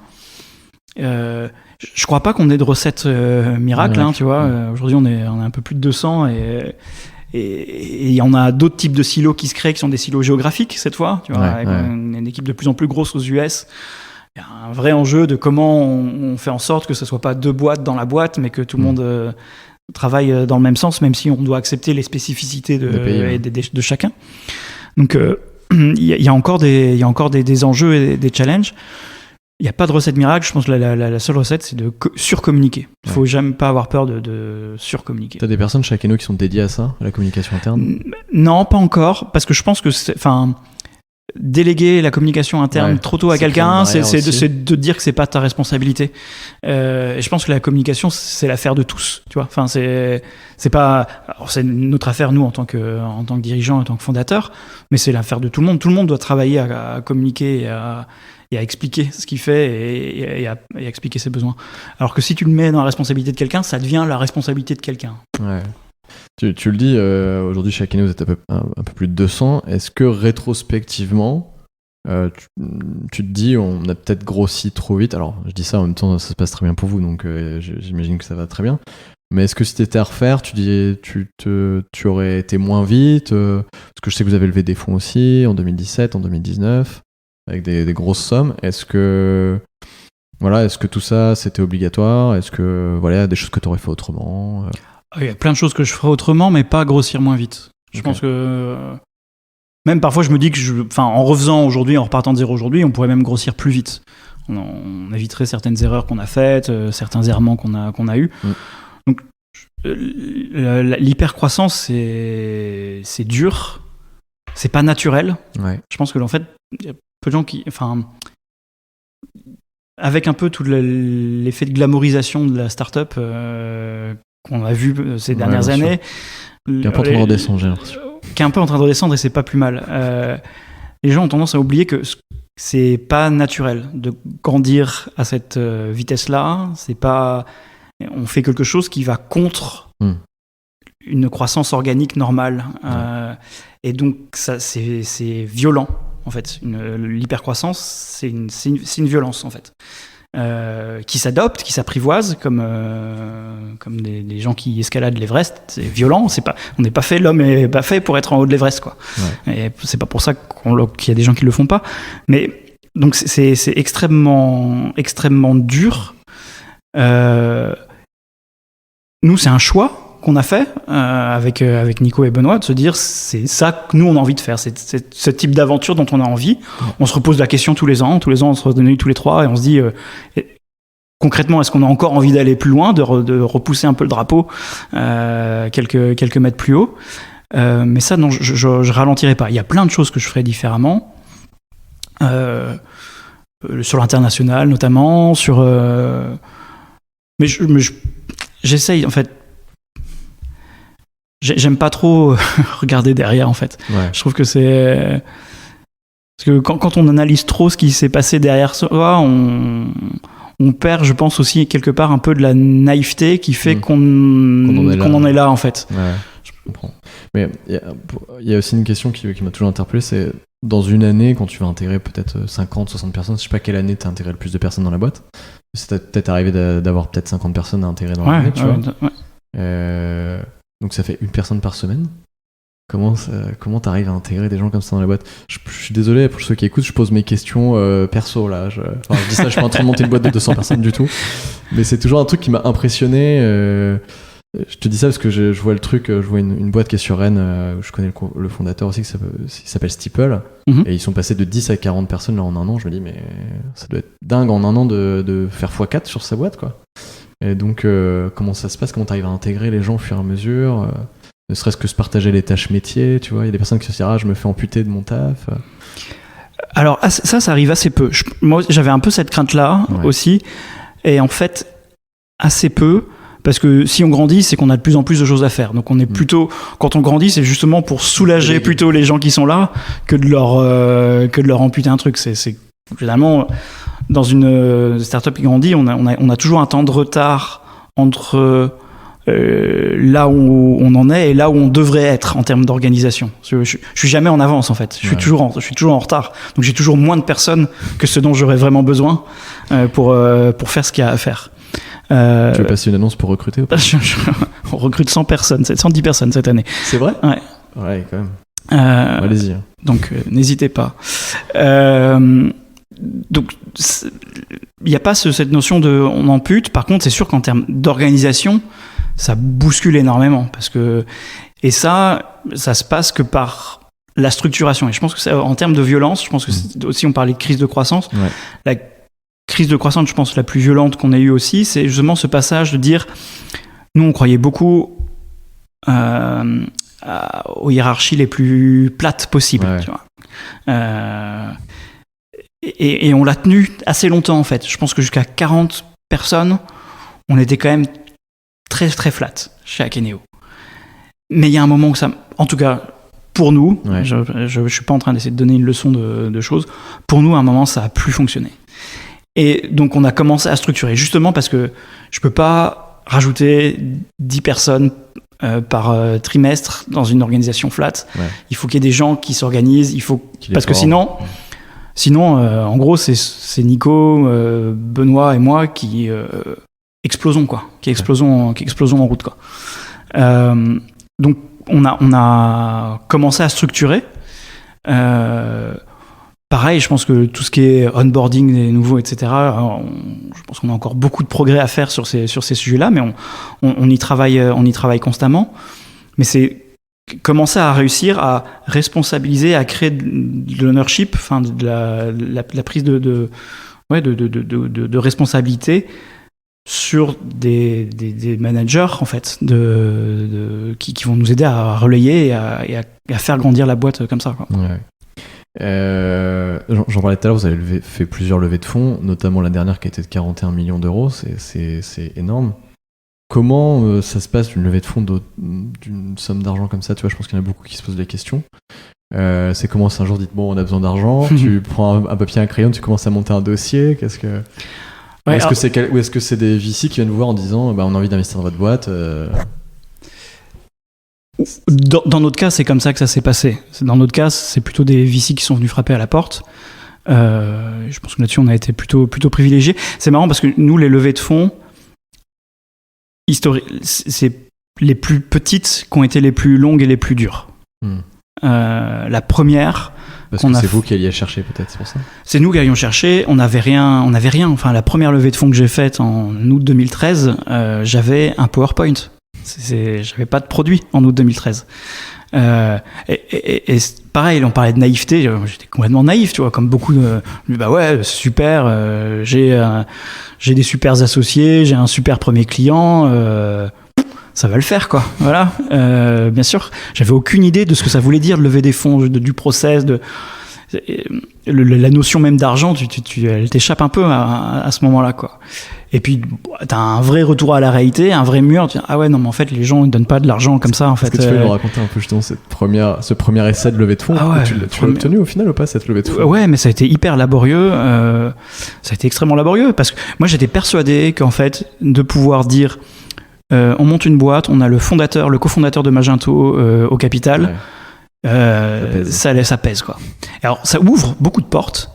[SPEAKER 2] Je crois pas qu'on ait de recette miracle, tu vois. Aujourd'hui, on est un peu plus de 200 il y en a d'autres types de silos qui se créent, qui sont des silos géographiques cette fois, tu vois, avec une équipe de plus en plus grosse aux US. Il y a un vrai enjeu de comment on fait en sorte que ce soit pas 2 boîtes dans la boîte, mais que tout le monde travaille dans le même sens, même si on doit accepter les spécificités de chacun. Donc il y a encore des enjeux et des challenges. Il n'y a pas de recette miracle. Je pense que la seule recette, c'est de surcommuniquer. Il ne faut jamais pas avoir peur de surcommuniquer.
[SPEAKER 1] Tu as des personnes chez Akeno qui sont dédiées à ça, à la communication interne ?
[SPEAKER 2] Non, pas encore, parce que je pense que déléguer la communication interne trop tôt à quelqu'un, c'est de dire que c'est pas ta responsabilité. Et je pense que la communication, c'est l'affaire de tous, tu vois. Enfin, c'est pas, alors c'est notre affaire nous en tant que dirigeant, en tant que fondateur, mais c'est l'affaire de tout le monde. Tout le monde doit travailler à communiquer et à expliquer ce qu'il fait et à expliquer ses besoins. Alors que si tu le mets dans la responsabilité de quelqu'un, ça devient la responsabilité de quelqu'un.
[SPEAKER 1] Ouais. Tu le dis, aujourd'hui chez Akeno, vous êtes un peu plus de 200. Est-ce que rétrospectivement, tu te dis, on a peut-être grossi trop vite? Alors, je dis ça en même temps, ça se passe très bien pour vous, donc j'imagine que ça va très bien. Mais est-ce que si t'étais à refaire, tu aurais été moins vite? Parce que je sais que vous avez levé des fonds aussi en 2017, en 2019, avec des grosses sommes. Est-ce que tout ça, c'était obligatoire? Est-ce que, des choses que tu aurais fait autrement?
[SPEAKER 2] Il y a plein de choses que je ferais autrement, mais pas grossir moins vite. Je pense que même parfois je me dis que en refaisant aujourd'hui, en repartant de zéro aujourd'hui, on pourrait même grossir plus vite. On éviterait certaines erreurs qu'on a faites, certains errements qu'on a eus. Donc l'hypercroissance, c'est dur, c'est pas naturel. Ouais. Je pense que en fait, il y a peu de gens qui, avec un peu tout l'effet de glamourisation de la start-up qu'on a vu ces dernières années.
[SPEAKER 1] Qui est un peu en train de redescendre, j'ai l'impression.
[SPEAKER 2] Qui est un peu en train de redescendre et c'est pas plus mal. Les gens ont tendance à oublier que c'est pas naturel de grandir à cette vitesse-là. C'est pas... On fait quelque chose qui va contre une croissance organique normale. Et donc, ça, c'est violent, en fait. L'hypercroissance, c'est une violence, en fait. Qui s'adoptent, qui s'apprivoisent, comme des gens qui escaladent l'Everest. C'est violent. L'homme n'est pas fait pour être en haut de l'Everest, quoi. Ouais. Et c'est pas pour ça qu'il y a des gens qui le font pas. Mais donc c'est extrêmement, extrêmement dur. Nous, c'est un choix qu'on a fait avec Nico et Benoît, de se dire c'est ça que nous on a envie de faire, c'est ce type d'aventure dont on a envie. On se repose la question tous les ans on se réunit tous les 3 et on se dit concrètement, est-ce qu'on a encore envie d'aller plus loin, de repousser un peu le drapeau quelques mètres plus haut. Mais ça, non, je ralentirai pas. Il y a plein de choses que je ferais différemment, sur l'international notamment, mais j'essaye en fait. J'aime pas trop regarder derrière, en fait. Ouais. Je trouve que c'est... Parce que quand on analyse trop ce qui s'est passé derrière soi, on perd, je pense, aussi quelque part un peu de la naïveté qui fait qu'on en est là, en fait.
[SPEAKER 1] Ouais, je comprends. Mais il y a aussi une question qui m'a toujours interpellé, c'est dans une année, quand tu vas intégrer peut-être 50, 60 personnes, je sais pas quelle année tu as intégré le plus de personnes dans la boîte, c'est peut-être arrivé d'avoir peut-être 50 personnes à intégrer dans l'année, tu vois. Ouais. Donc ça fait une personne par semaine. Comment t'arrives à intégrer des gens comme ça dans la boîte? Je suis désolé pour ceux qui écoutent, je pose mes questions perso là. Je dis ça, je suis pas en train de monter une boîte de 200 personnes du tout. Mais c'est toujours un truc qui m'a impressionné. Je te dis ça parce que je vois le truc, je vois une boîte qui est sur Rennes, où je connais le fondateur aussi, qui s'appelle Steeple. Et ils sont passés de 10 à 40 personnes là en un an. Je me dis, mais ça doit être dingue en un an de faire x4 sur sa boîte, quoi. Et donc, comment ça se passe? Comment t'arrives à intégrer les gens au fur et à mesure? Ne serait-ce que se partager les tâches métiers, tu vois? Il y a des personnes qui se disent, je me fais amputer de mon taf.
[SPEAKER 2] Alors, ça arrive assez peu. Moi, j'avais un peu cette crainte-là aussi. Et en fait, assez peu. Parce que si on grandit, c'est qu'on a de plus en plus de choses à faire. Donc on est plutôt, quand on grandit, c'est justement pour soulager plutôt les gens qui sont là que de leur amputer un truc. C'est généralement, dans une startup qui grandit, on a toujours un temps de retard entre là où on en est et là où on devrait être en termes d'organisation. Je suis jamais en avance, en fait. Je suis toujours en retard. Donc j'ai toujours moins de personnes que ce dont j'aurais vraiment besoin pour faire ce qu'il y a à faire.
[SPEAKER 1] Tu veux passer une annonce pour recruter ou pas?
[SPEAKER 2] On recrute 110 personnes cette année.
[SPEAKER 1] C'est vrai?
[SPEAKER 2] Ouais.
[SPEAKER 1] Ouais, quand même. Allez-y.
[SPEAKER 2] Donc, n'hésitez pas. Donc, il n'y a pas cette notion de on ampute. Par contre, c'est sûr qu'en termes d'organisation, ça bouscule énormément. Et ça se passe que par la structuration. Et je pense que en termes de violence, je pense que aussi on parlait de crise de croissance. Ouais. La crise de croissance, je pense, la plus violente qu'on ait eue aussi, c'est justement ce passage de dire, nous, on croyait beaucoup aux hiérarchies les plus plates possibles. Ouais. Tu vois. Et on l'a tenu assez longtemps, en fait. Je pense que jusqu'à 40 personnes, on était quand même très, très flat chez Akeneo. Mais il y a un moment où ça... En tout cas, pour nous, je ne suis pas en train d'essayer de donner une leçon de choses. Pour nous, à un moment, ça n'a plus fonctionné. Et donc, on a commencé à structurer, justement parce que je ne peux pas rajouter 10 personnes par trimestre dans une organisation flat. Ouais. Il faut qu'il y ait des gens qui s'organisent. Parce que sinon, en gros, c'est Nico, Benoît et moi qui explosons, quoi. Qui explosons en route, quoi. Donc, on a commencé à structurer. Pareil, je pense que tout ce qui est onboarding des nouveaux, etc., je pense qu'on a encore beaucoup de progrès à faire sur ces sujets-là, mais on y travaille constamment. Mais c'est commencer à réussir à responsabiliser, à créer de l'ownership, enfin de la prise de responsabilité sur des managers, en fait, qui vont nous aider à relayer et à faire grandir la boîte comme ça, quoi.
[SPEAKER 1] Ouais. J'en parlais tout à l'heure, vous avez fait plusieurs levées de fonds, notamment la dernière qui était de 41 millions d'euros, c'est énorme. Comment ça se passe une levée de fonds d'une somme d'argent comme ça? Tu vois, je pense qu'il y en a beaucoup qui se posent la question. C'est comment un jour dites bon, on a besoin d'argent, tu prends un papier, un crayon, tu commences à monter un dossier, qu'est-ce que... Ouais, ou est-ce que c'est des VC qui viennent vous voir en disant on a envie d'investir dans votre boîte
[SPEAKER 2] Dans notre cas, c'est comme ça que ça s'est passé. Dans notre cas, c'est plutôt des VC qui sont venus frapper à la porte. Je pense que là-dessus, on a été plutôt privilégiés. C'est marrant parce que nous, les levées de fonds, c'est les plus petites qui ont été les plus longues et les plus dures. La première...
[SPEAKER 1] Parce que c'est vous qui alliez chercher, peut-être, c'est pour ça? C'est
[SPEAKER 2] nous qui allions chercher, on n'avait rien. Enfin, la première levée de fonds que j'ai faite en août 2013, j'avais un PowerPoint. J'avais pas de produit en août 2013. Et pareil, on parlait de naïveté, j'étais complètement naïf, tu vois, comme beaucoup de... Bah ouais, super, j'ai des super associés, j'ai un super premier client... ça va le faire, quoi. Voilà. Bien sûr, j'avais aucune idée de ce que ça voulait dire de lever des fonds, du process, la notion même d'argent, elle t'échappe un peu à ce moment-là, quoi. Et puis, t'as un vrai retour à la réalité, un vrai mur. Tu dis, ah ouais, non, mais en fait, les gens ne donnent pas de l'argent comme ça, en fait.
[SPEAKER 1] Est-ce que tu peux nous raconter un peu justement ce premier essai de levée de fonds? Tu l'as obtenu au final ou pas, cette levée de fonds?
[SPEAKER 2] Ouais, mais ça a été hyper laborieux. Ça a été extrêmement laborieux parce que moi, j'étais persuadé qu'en fait, de pouvoir dire... on monte une boîte, on a le cofondateur de Magento au capital. Ouais. Ça pèse, quoi. Alors, ça ouvre beaucoup de portes,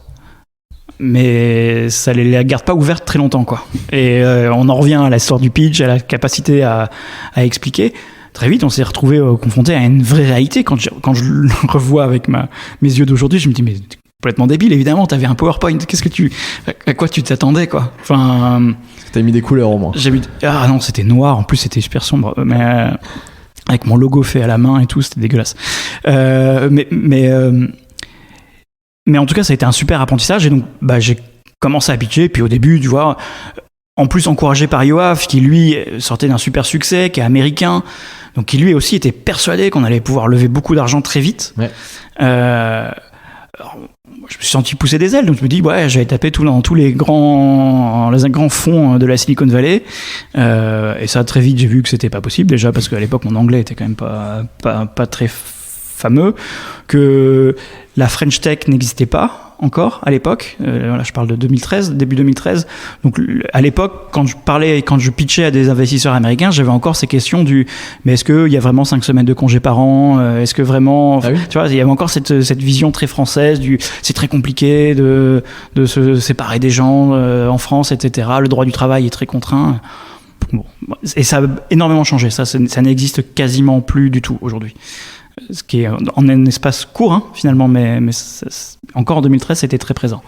[SPEAKER 2] mais ça les garde pas ouvertes très longtemps, quoi. Et on en revient à l'histoire du pitch, à la capacité à expliquer. Très vite, on s'est retrouvé confronté à une vraie réalité. Quand je le revois avec mes yeux d'aujourd'hui, je me dis, mais t'es complètement débile, évidemment, t'avais un PowerPoint. À quoi tu t'attendais, quoi? Enfin...
[SPEAKER 1] T'as mis des couleurs au moins.
[SPEAKER 2] Ah non, c'était noir, en plus c'était super sombre, mais avec mon logo fait à la main et tout, c'était dégueulasse. Mais en tout cas, ça a été un super apprentissage et donc j'ai commencé à pitcher. Puis au début, tu vois, en plus encouragé par Yoav, qui lui sortait d'un super succès, qui est américain, donc qui lui aussi était persuadé qu'on allait pouvoir lever beaucoup d'argent très vite. Ouais. Alors, je me suis senti pousser des ailes, donc je me dis ouais, j'allais taper dans tous les grands fonds de la Silicon Valley, et ça très vite j'ai vu que c'était pas possible, déjà parce qu'à l'époque mon anglais était quand même pas très fameux, que la French Tech n'existait pas encore à l'époque. Là, je parle de 2013, début 2013. Donc à l'époque, quand je pitchais à des investisseurs américains, j'avais encore ces questions mais est-ce qu'il y a vraiment 5 semaines de congés par an? Est-ce que vraiment, tu vois, il y avait encore cette vision très française c'est très compliqué de se séparer des gens en France, etc. Le droit du travail est très contraint. Bon, et ça a énormément changé. Ça n'existe quasiment plus du tout aujourd'hui. Ce qui est en un espace court, hein, finalement, mais encore en 2013, c'était très présent.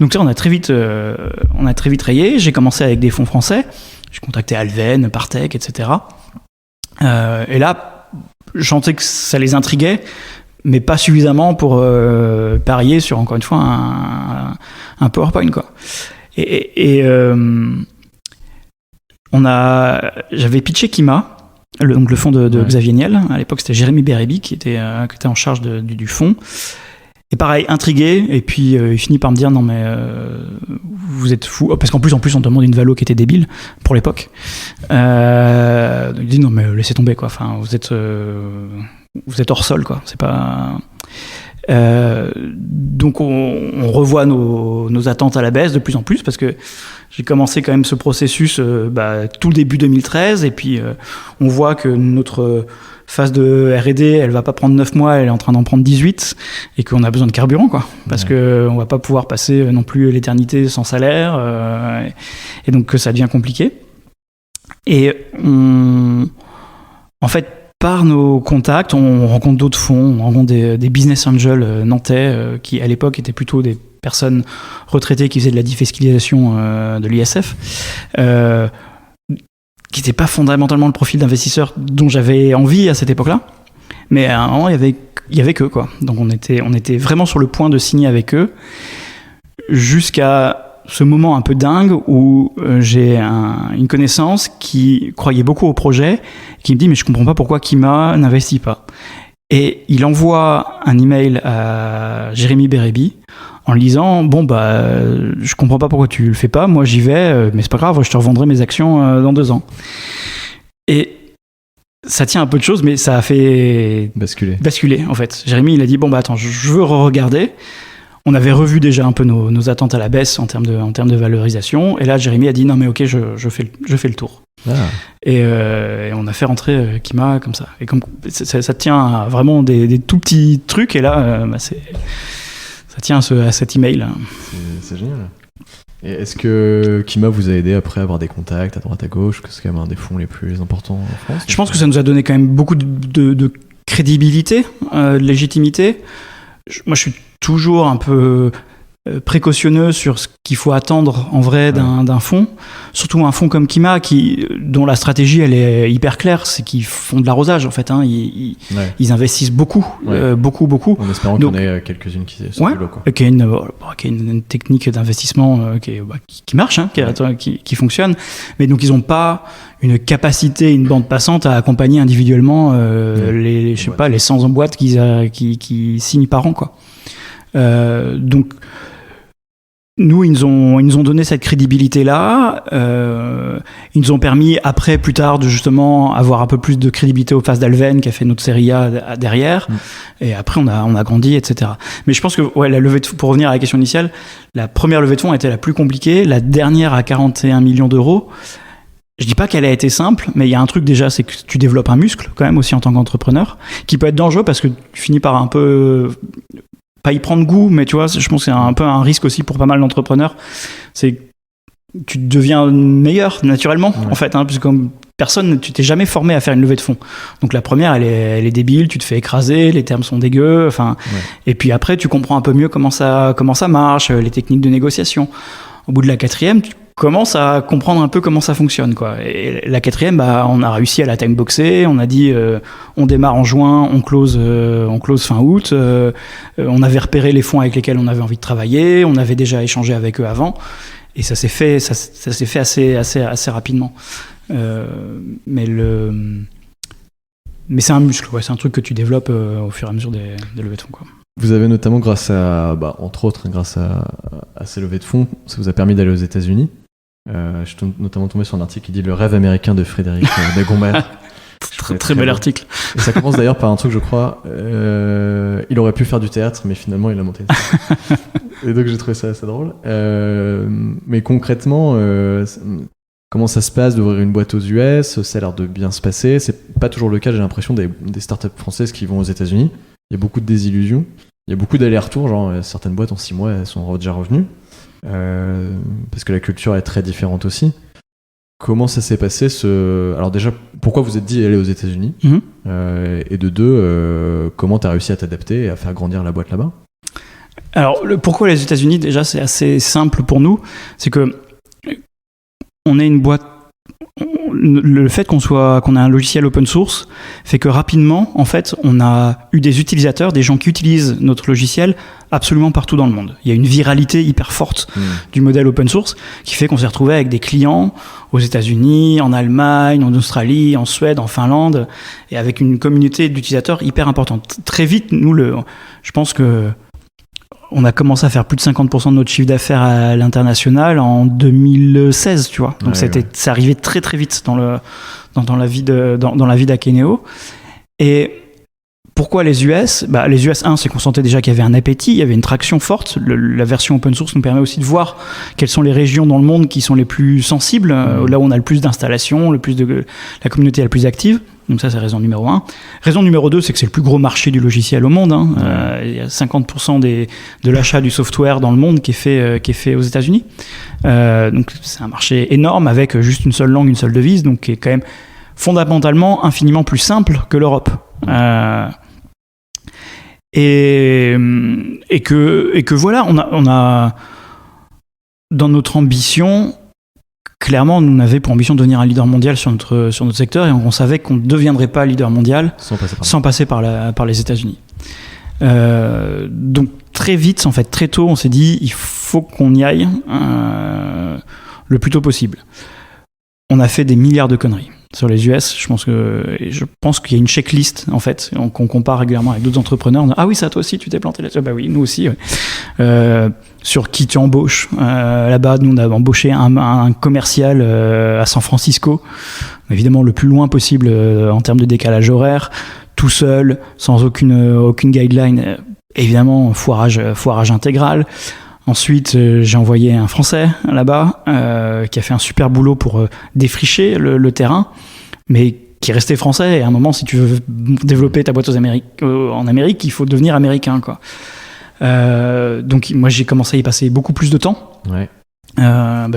[SPEAKER 2] Donc ça, on a très vite rayé. J'ai commencé avec des fonds français. J'ai contacté Alven, Partech, etc. Et là, je sentais que ça les intriguait, mais pas suffisamment pour parier sur, encore une fois, un PowerPoint, quoi. J'avais pitché Kima, donc le fonds de Xavier Niel. À l'époque, c'était Jérémy Bérébi qui était en charge du fonds. Et pareil, intrigué, et puis il finit par me dire non mais vous êtes fous, parce qu'en plus on demande une valo qui était débile pour l'époque. Il dit non mais laissez tomber quoi. Enfin vous êtes hors sol quoi. C'est pas. Donc on revoit nos attentes à la baisse de plus en plus, parce que j'ai commencé quand même ce processus tout le début 2013, et puis on voit que notre phase de R&D, elle va pas prendre 9 mois, elle est en train d'en prendre 18, et qu'on a besoin de carburant, quoi. Parce que on va pas pouvoir passer non plus l'éternité sans salaire, et donc ça devient compliqué. Et en fait, par nos contacts, on rencontre d'autres fonds, on rencontre des business angels nantais, qui à l'époque étaient plutôt des personnes retraitées qui faisaient de la défiscalisation de l'ISF, qui n'était pas fondamentalement le profil d'investisseur dont j'avais envie à cette époque-là, mais à un moment il y avait qu'eux, quoi. Donc on était vraiment sur le point de signer avec eux, jusqu'à ce moment un peu dingue où j'ai une connaissance qui croyait beaucoup au projet, qui me dit mais je comprends pas pourquoi Kima n'investit pas. Et il envoie un email à Jérémy Bérébi en lui disant je comprends pas pourquoi tu le fais pas, moi j'y vais, mais c'est pas grave, je te revendrai mes actions dans 2 ans. Et ça tient un peu de choses, mais ça a fait basculer en fait. Jérémy il a dit attends, je veux re-regarder. On avait revu déjà un peu nos attentes à la baisse en termes de valorisation, et là Jérémy a dit non mais ok, je fais le tour. Et on a fait rentrer Kima comme ça. Et comme ça tient à vraiment des tout petits trucs, et là ça tient à cet email.
[SPEAKER 1] C'est génial. Et est-ce que Kima vous a aidé après à avoir des contacts à droite à gauche, que c'est quand même un des fonds les plus importants en France?
[SPEAKER 2] Je pense que ça nous a donné quand même beaucoup de crédibilité, de légitimité. Moi je suis toujours un peu précautionneux sur ce qu'il faut attendre en vrai d'un fonds, surtout un fonds comme Kima dont la stratégie elle est hyper claire, c'est qu'ils font de l'arrosage en fait, hein. Ils investissent beaucoup, beaucoup.
[SPEAKER 1] En espérant qu'on ait quelques-unes qui sont du lot, quoi.
[SPEAKER 2] Qui est une technique d'investissement qui marche, hein, qui fonctionne, mais donc ils n'ont pas une capacité, une bande passante à accompagner individuellement les 100 en boîte qui signent par an, quoi. Donc nous, ils nous ont donné cette crédibilité-là. Ils nous ont permis, après, plus tard, de justement avoir un peu plus de crédibilité aux phases d'Alven, qui a fait notre série A derrière. Et après, on a grandi, etc. Mais je pense que, la levée de fonds, pour revenir à la question initiale, la première levée de fonds a été la plus compliquée. La dernière à 41 millions d'euros. Je dis pas qu'elle a été simple, mais il y a un truc déjà, c'est que tu développes un muscle, quand même, aussi en tant qu'entrepreneur, qui peut être dangereux parce que tu finis par un peu pas y prendre goût, mais tu vois, je pense que c'est un peu un risque aussi pour pas mal d'entrepreneurs. C'est que tu deviens meilleur naturellement, en fait, hein, puisque comme personne, tu t'es jamais formé à faire une levée de fonds. Donc la première, elle est débile, tu te fais écraser, les termes sont dégueux, enfin, et puis après, tu comprends un peu mieux comment ça marche, les techniques de négociation. Au bout de la 4e, tu commences à comprendre un peu comment ça fonctionne, quoi. Et la 4e, on a réussi à la timeboxer, on a dit on démarre en juin, on close fin août, on avait repéré les fonds avec lesquels on avait envie de travailler, on avait déjà échangé avec eux avant, et ça s'est fait assez rapidement. Mais c'est un muscle, c'est un truc que tu développes au fur et à mesure des levées de fonds, quoi.
[SPEAKER 1] Vous avez notamment, entre autres, grâce à ces levées de fonds, ça vous a permis d'aller aux États-Unis. Je suis notamment tombé sur un article qui dit Le rêve américain de Frédéric Dagommer.
[SPEAKER 2] Très bel article.
[SPEAKER 1] Et ça commence d'ailleurs par un truc, je crois. il aurait pu faire du théâtre, mais finalement il a monté une startup. Et donc j'ai trouvé ça assez drôle. Mais concrètement, comment ça se passe d'ouvrir une boîte aux US? Ça a l'air de bien se passer. C'est pas toujours le cas, j'ai l'impression, des startups françaises qui vont aux États-Unis. Il y a beaucoup de désillusions. Il y a beaucoup d'allers-retours, genre certaines boîtes en 6 mois elles sont déjà revenues. Parce que la culture est très différente aussi. Comment ça s'est passé Alors déjà, pourquoi vous êtes dit aller aux États-Unis? Et de deux, comment tu as réussi à t'adapter et à faire grandir la boîte là-bas?
[SPEAKER 2] Alors, pourquoi les États-Unis, déjà, c'est assez simple pour nous. C'est que on est une boîte. Le fait qu'on ait un logiciel open source fait que rapidement, en fait, on a eu des utilisateurs, des gens qui utilisent notre logiciel absolument partout dans le monde. Il y a une viralité hyper forte du modèle open source qui fait qu'on s'est retrouvé avec des clients aux États-Unis, en Allemagne, en Australie, en Suède, en Finlande, et avec une communauté d'utilisateurs hyper importante. Très vite, nous, je pense que on a commencé à faire plus de 50% de notre chiffre d'affaires à l'international en 2016, tu vois. Donc c'est arrivé très très vite dans la vie d'Akeneo. Et pourquoi les US? Les US, c'est qu'on sentait déjà qu'il y avait un appétit, il y avait une traction forte. La version open source nous permet aussi de voir quelles sont les régions dans le monde qui sont les plus sensibles, là où on a le plus d'installations, la communauté est la plus active. Donc ça, c'est raison numéro 1. Raison numéro 2, c'est que c'est le plus gros marché du logiciel au monde. Il y a 50% de l'achat du software dans le monde qui est fait aux États-Unis. Donc c'est un marché énorme avec juste une seule langue, une seule devise, donc qui est quand même fondamentalement infiniment plus simple que l'Europe. Et que voilà, on a dans notre ambition. Clairement, on avait pour ambition de devenir un leader mondial sur notre secteur et on savait qu'on ne deviendrait pas leader mondial sans passer par les États-Unis. Donc très vite, en fait, très tôt, on s'est dit il faut qu'on y aille le plus tôt possible. On a fait des milliards de conneries sur les US. Je pense qu'il y a une checklist en fait qu'on compare régulièrement avec d'autres entrepreneurs. Ah oui, ça toi aussi, tu t'es planté là-dessus. Bah oui, nous aussi. Ouais. Sur qui tu embauches. Là-bas, nous on a embauché un commercial à San Francisco, évidemment le plus loin possible en termes de décalage horaire, tout seul, sans aucune guideline. Évidemment, foirage intégral. Ensuite, j'ai envoyé un Français là-bas qui a fait un super boulot pour défricher le terrain, mais qui est resté français. Et à un moment, si tu veux développer ta boîte en Amérique, il faut devenir américain, quoi. Donc moi, j'ai commencé à y passer beaucoup plus de temps. Ouais.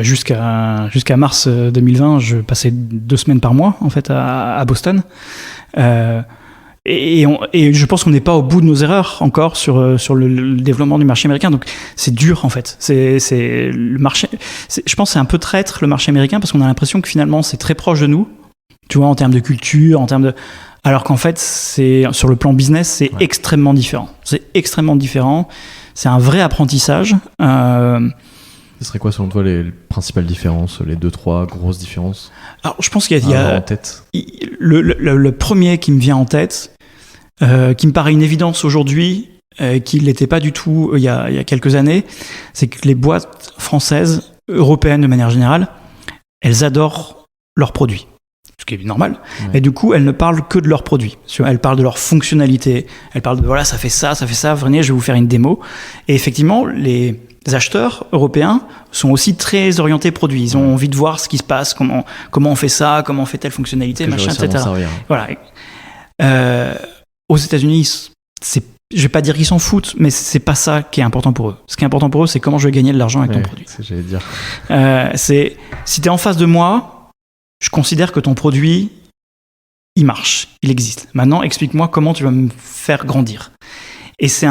[SPEAKER 2] Jusqu'à mars 2020, je passais 2 semaines par mois en fait à Boston. Et je pense qu'on n'est pas au bout de nos erreurs encore sur le développement du marché américain. Donc c'est dur en fait. C'est le marché. Je pense que c'est un peu traître le marché américain parce qu'on a l'impression que finalement c'est très proche de nous. Tu vois, en termes de culture, alors qu'en fait c'est sur le plan business c'est extrêmement différent. C'est extrêmement différent. C'est un vrai apprentissage.
[SPEAKER 1] Ce serait quoi selon toi les principales différences, les 2-3 grosses différences?
[SPEAKER 2] Alors je pense qu'il y a
[SPEAKER 1] en tête.
[SPEAKER 2] Le premier qui me vient en tête, qui me paraît une évidence aujourd'hui, qui ne l'était pas du tout il y a quelques années, c'est que les boîtes françaises, européennes de manière générale, elles adorent leurs produits. Ce qui est normal. Ouais. Et du coup, elles ne parlent que de leurs produits. Elles parlent de leurs fonctionnalités. Elles parlent de voilà, ça fait ça, venez, je vais vous faire une démo. Et effectivement, les acheteurs européens sont aussi très orientés produits. Ils ont envie de voir ce qui se passe, comment on fait ça, comment on fait telle fonctionnalité, machin, etc. Voilà. Aux États-Unis, je vais pas dire qu'ils s'en foutent, mais c'est pas ça qui est important pour eux. Ce qui est important pour eux, c'est comment je vais gagner de l'argent avec ton produit.
[SPEAKER 1] C'est ce que j'allais dire.
[SPEAKER 2] Si tu es en face de moi, je considère que ton produit, il marche, il existe. Maintenant, explique-moi comment tu vas me faire grandir. Et c'est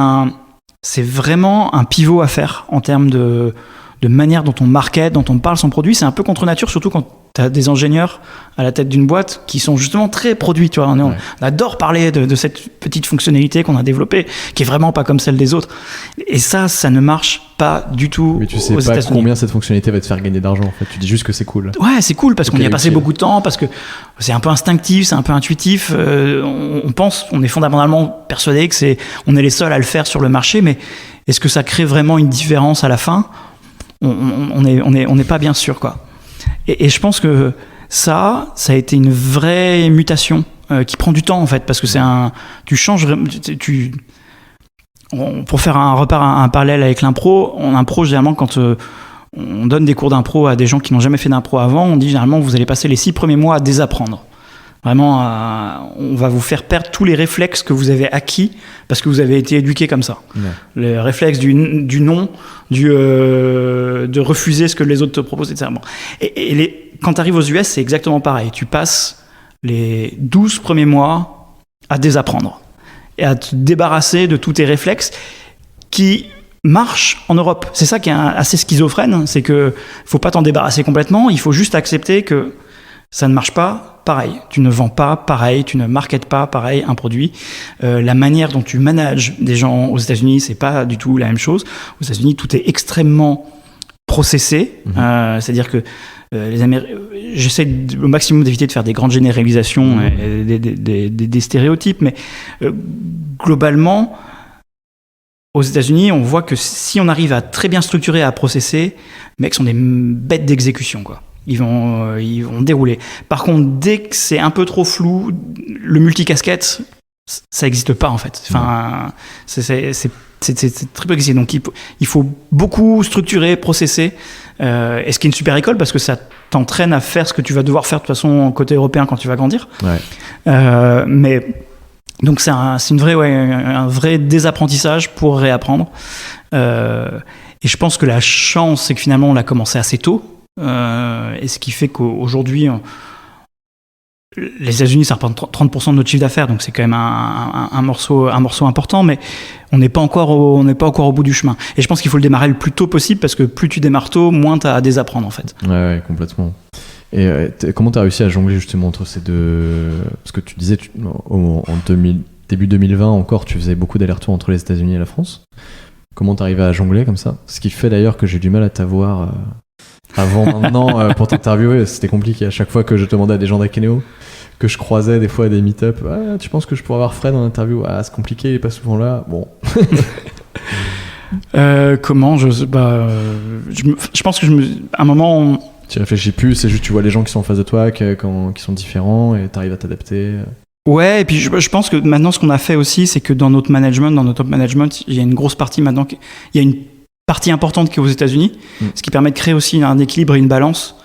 [SPEAKER 2] vraiment un pivot à faire en termes de manière dont on market, dont on parle son produit. C'est un peu contre nature, surtout quand tu as des ingénieurs à la tête d'une boîte qui sont justement très produits. Tu vois, on adore parler de cette petite fonctionnalité qu'on a développée, qui est vraiment pas comme celle des autres. Et ça ne marche pas du tout. Mais
[SPEAKER 1] tu sais pas combien cette fonctionnalité va te faire gagner d'argent. En fait, tu dis juste que c'est cool.
[SPEAKER 2] Ouais, c'est cool parce qu'on y a passé beaucoup de temps, parce que c'est un peu instinctif, c'est un peu intuitif. On est fondamentalement persuadé que on est les seuls à le faire sur le marché, mais est-ce que ça crée vraiment une différence à la fin? On n'est pas bien sûr, quoi. Et je pense que ça a été une vraie mutation qui prend du temps en fait, parce que tu changes, pour faire un parallèle avec l'impro, en impro, généralement, quand on donne des cours d'impro à des gens qui n'ont jamais fait d'impro avant, on dit généralement vous allez passer les 6 premiers mois à désapprendre. Vraiment, on va vous faire perdre tous les réflexes que vous avez acquis parce que vous avez été éduqué comme ça. Ouais. Le réflexe du non, de refuser ce que les autres te proposent, etc. Bon. Quand tu arrives aux US, c'est exactement pareil. Tu passes les 12 premiers mois à désapprendre et à te débarrasser de tous tes réflexes qui marchent en Europe. C'est ça qui est assez schizophrène, c'est que faut pas t'en débarrasser complètement, il faut juste accepter que ça ne marche pas pareil. Tu ne vends pas pareil, tu ne marketes pas pareil un produit. La manière dont tu manages des gens aux États-Unis, c'est pas du tout la même chose. Aux États-Unis, tout est extrêmement processé. C'est-à-dire que j'essaie au maximum d'éviter de faire des grandes généralisations et des stéréotypes, mais globalement, aux États-Unis, on voit que si on arrive à très bien structurer, à processer, les mecs sont des bêtes d'exécution, quoi. Ils vont dérouler. Par contre, dès que c'est un peu trop flou, le multicasquette, ça n'existe pas en fait. Enfin, c'est très peu existé. Donc il faut beaucoup structurer, processer. Et ce qui est une super école parce que ça t'entraîne à faire ce que tu vas devoir faire de toute façon côté européen quand tu vas grandir. Ouais. Mais donc c'est un vrai désapprentissage pour réapprendre. Et je pense que la chance, c'est que finalement on l'a commencé assez tôt. Et ce qui fait qu'aujourd'hui, les États-Unis, ça représente 30% de notre chiffre d'affaires, donc c'est quand même un morceau important, mais on n'est pas encore au bout du chemin. Et je pense qu'il faut le démarrer le plus tôt possible, parce que plus tu démarres tôt, moins tu as à désapprendre en fait.
[SPEAKER 1] Ouais, complètement. Et comment tu as réussi à jongler justement entre ces deux... Parce que tu disais, début 2020 encore, tu faisais beaucoup d'allers-retours entre les États-Unis et la France. Comment tu arrivais à jongler comme ça? Ce qui fait d'ailleurs que j'ai du mal à t'avoir... Avant maintenant pour t'interviewer, c'était compliqué. À chaque fois que je demandais à des gens d'Akeneo, que je croisais des fois à des meet-up, tu penses que je pourrais avoir Fred en interview? C'est compliqué, il est pas souvent là. Bon.
[SPEAKER 2] Comment je pense que à un moment
[SPEAKER 1] tu réfléchis plus, c'est juste tu vois les gens qui sont en face de toi qui sont différents et t'arrives à t'adapter.
[SPEAKER 2] Ouais, et puis je pense que maintenant ce qu'on a fait aussi, c'est que dans notre top management, il y a une grosse partie maintenant, il y a une partie importante qui est aux États-Unis, ce qui permet de créer aussi un équilibre et une balance.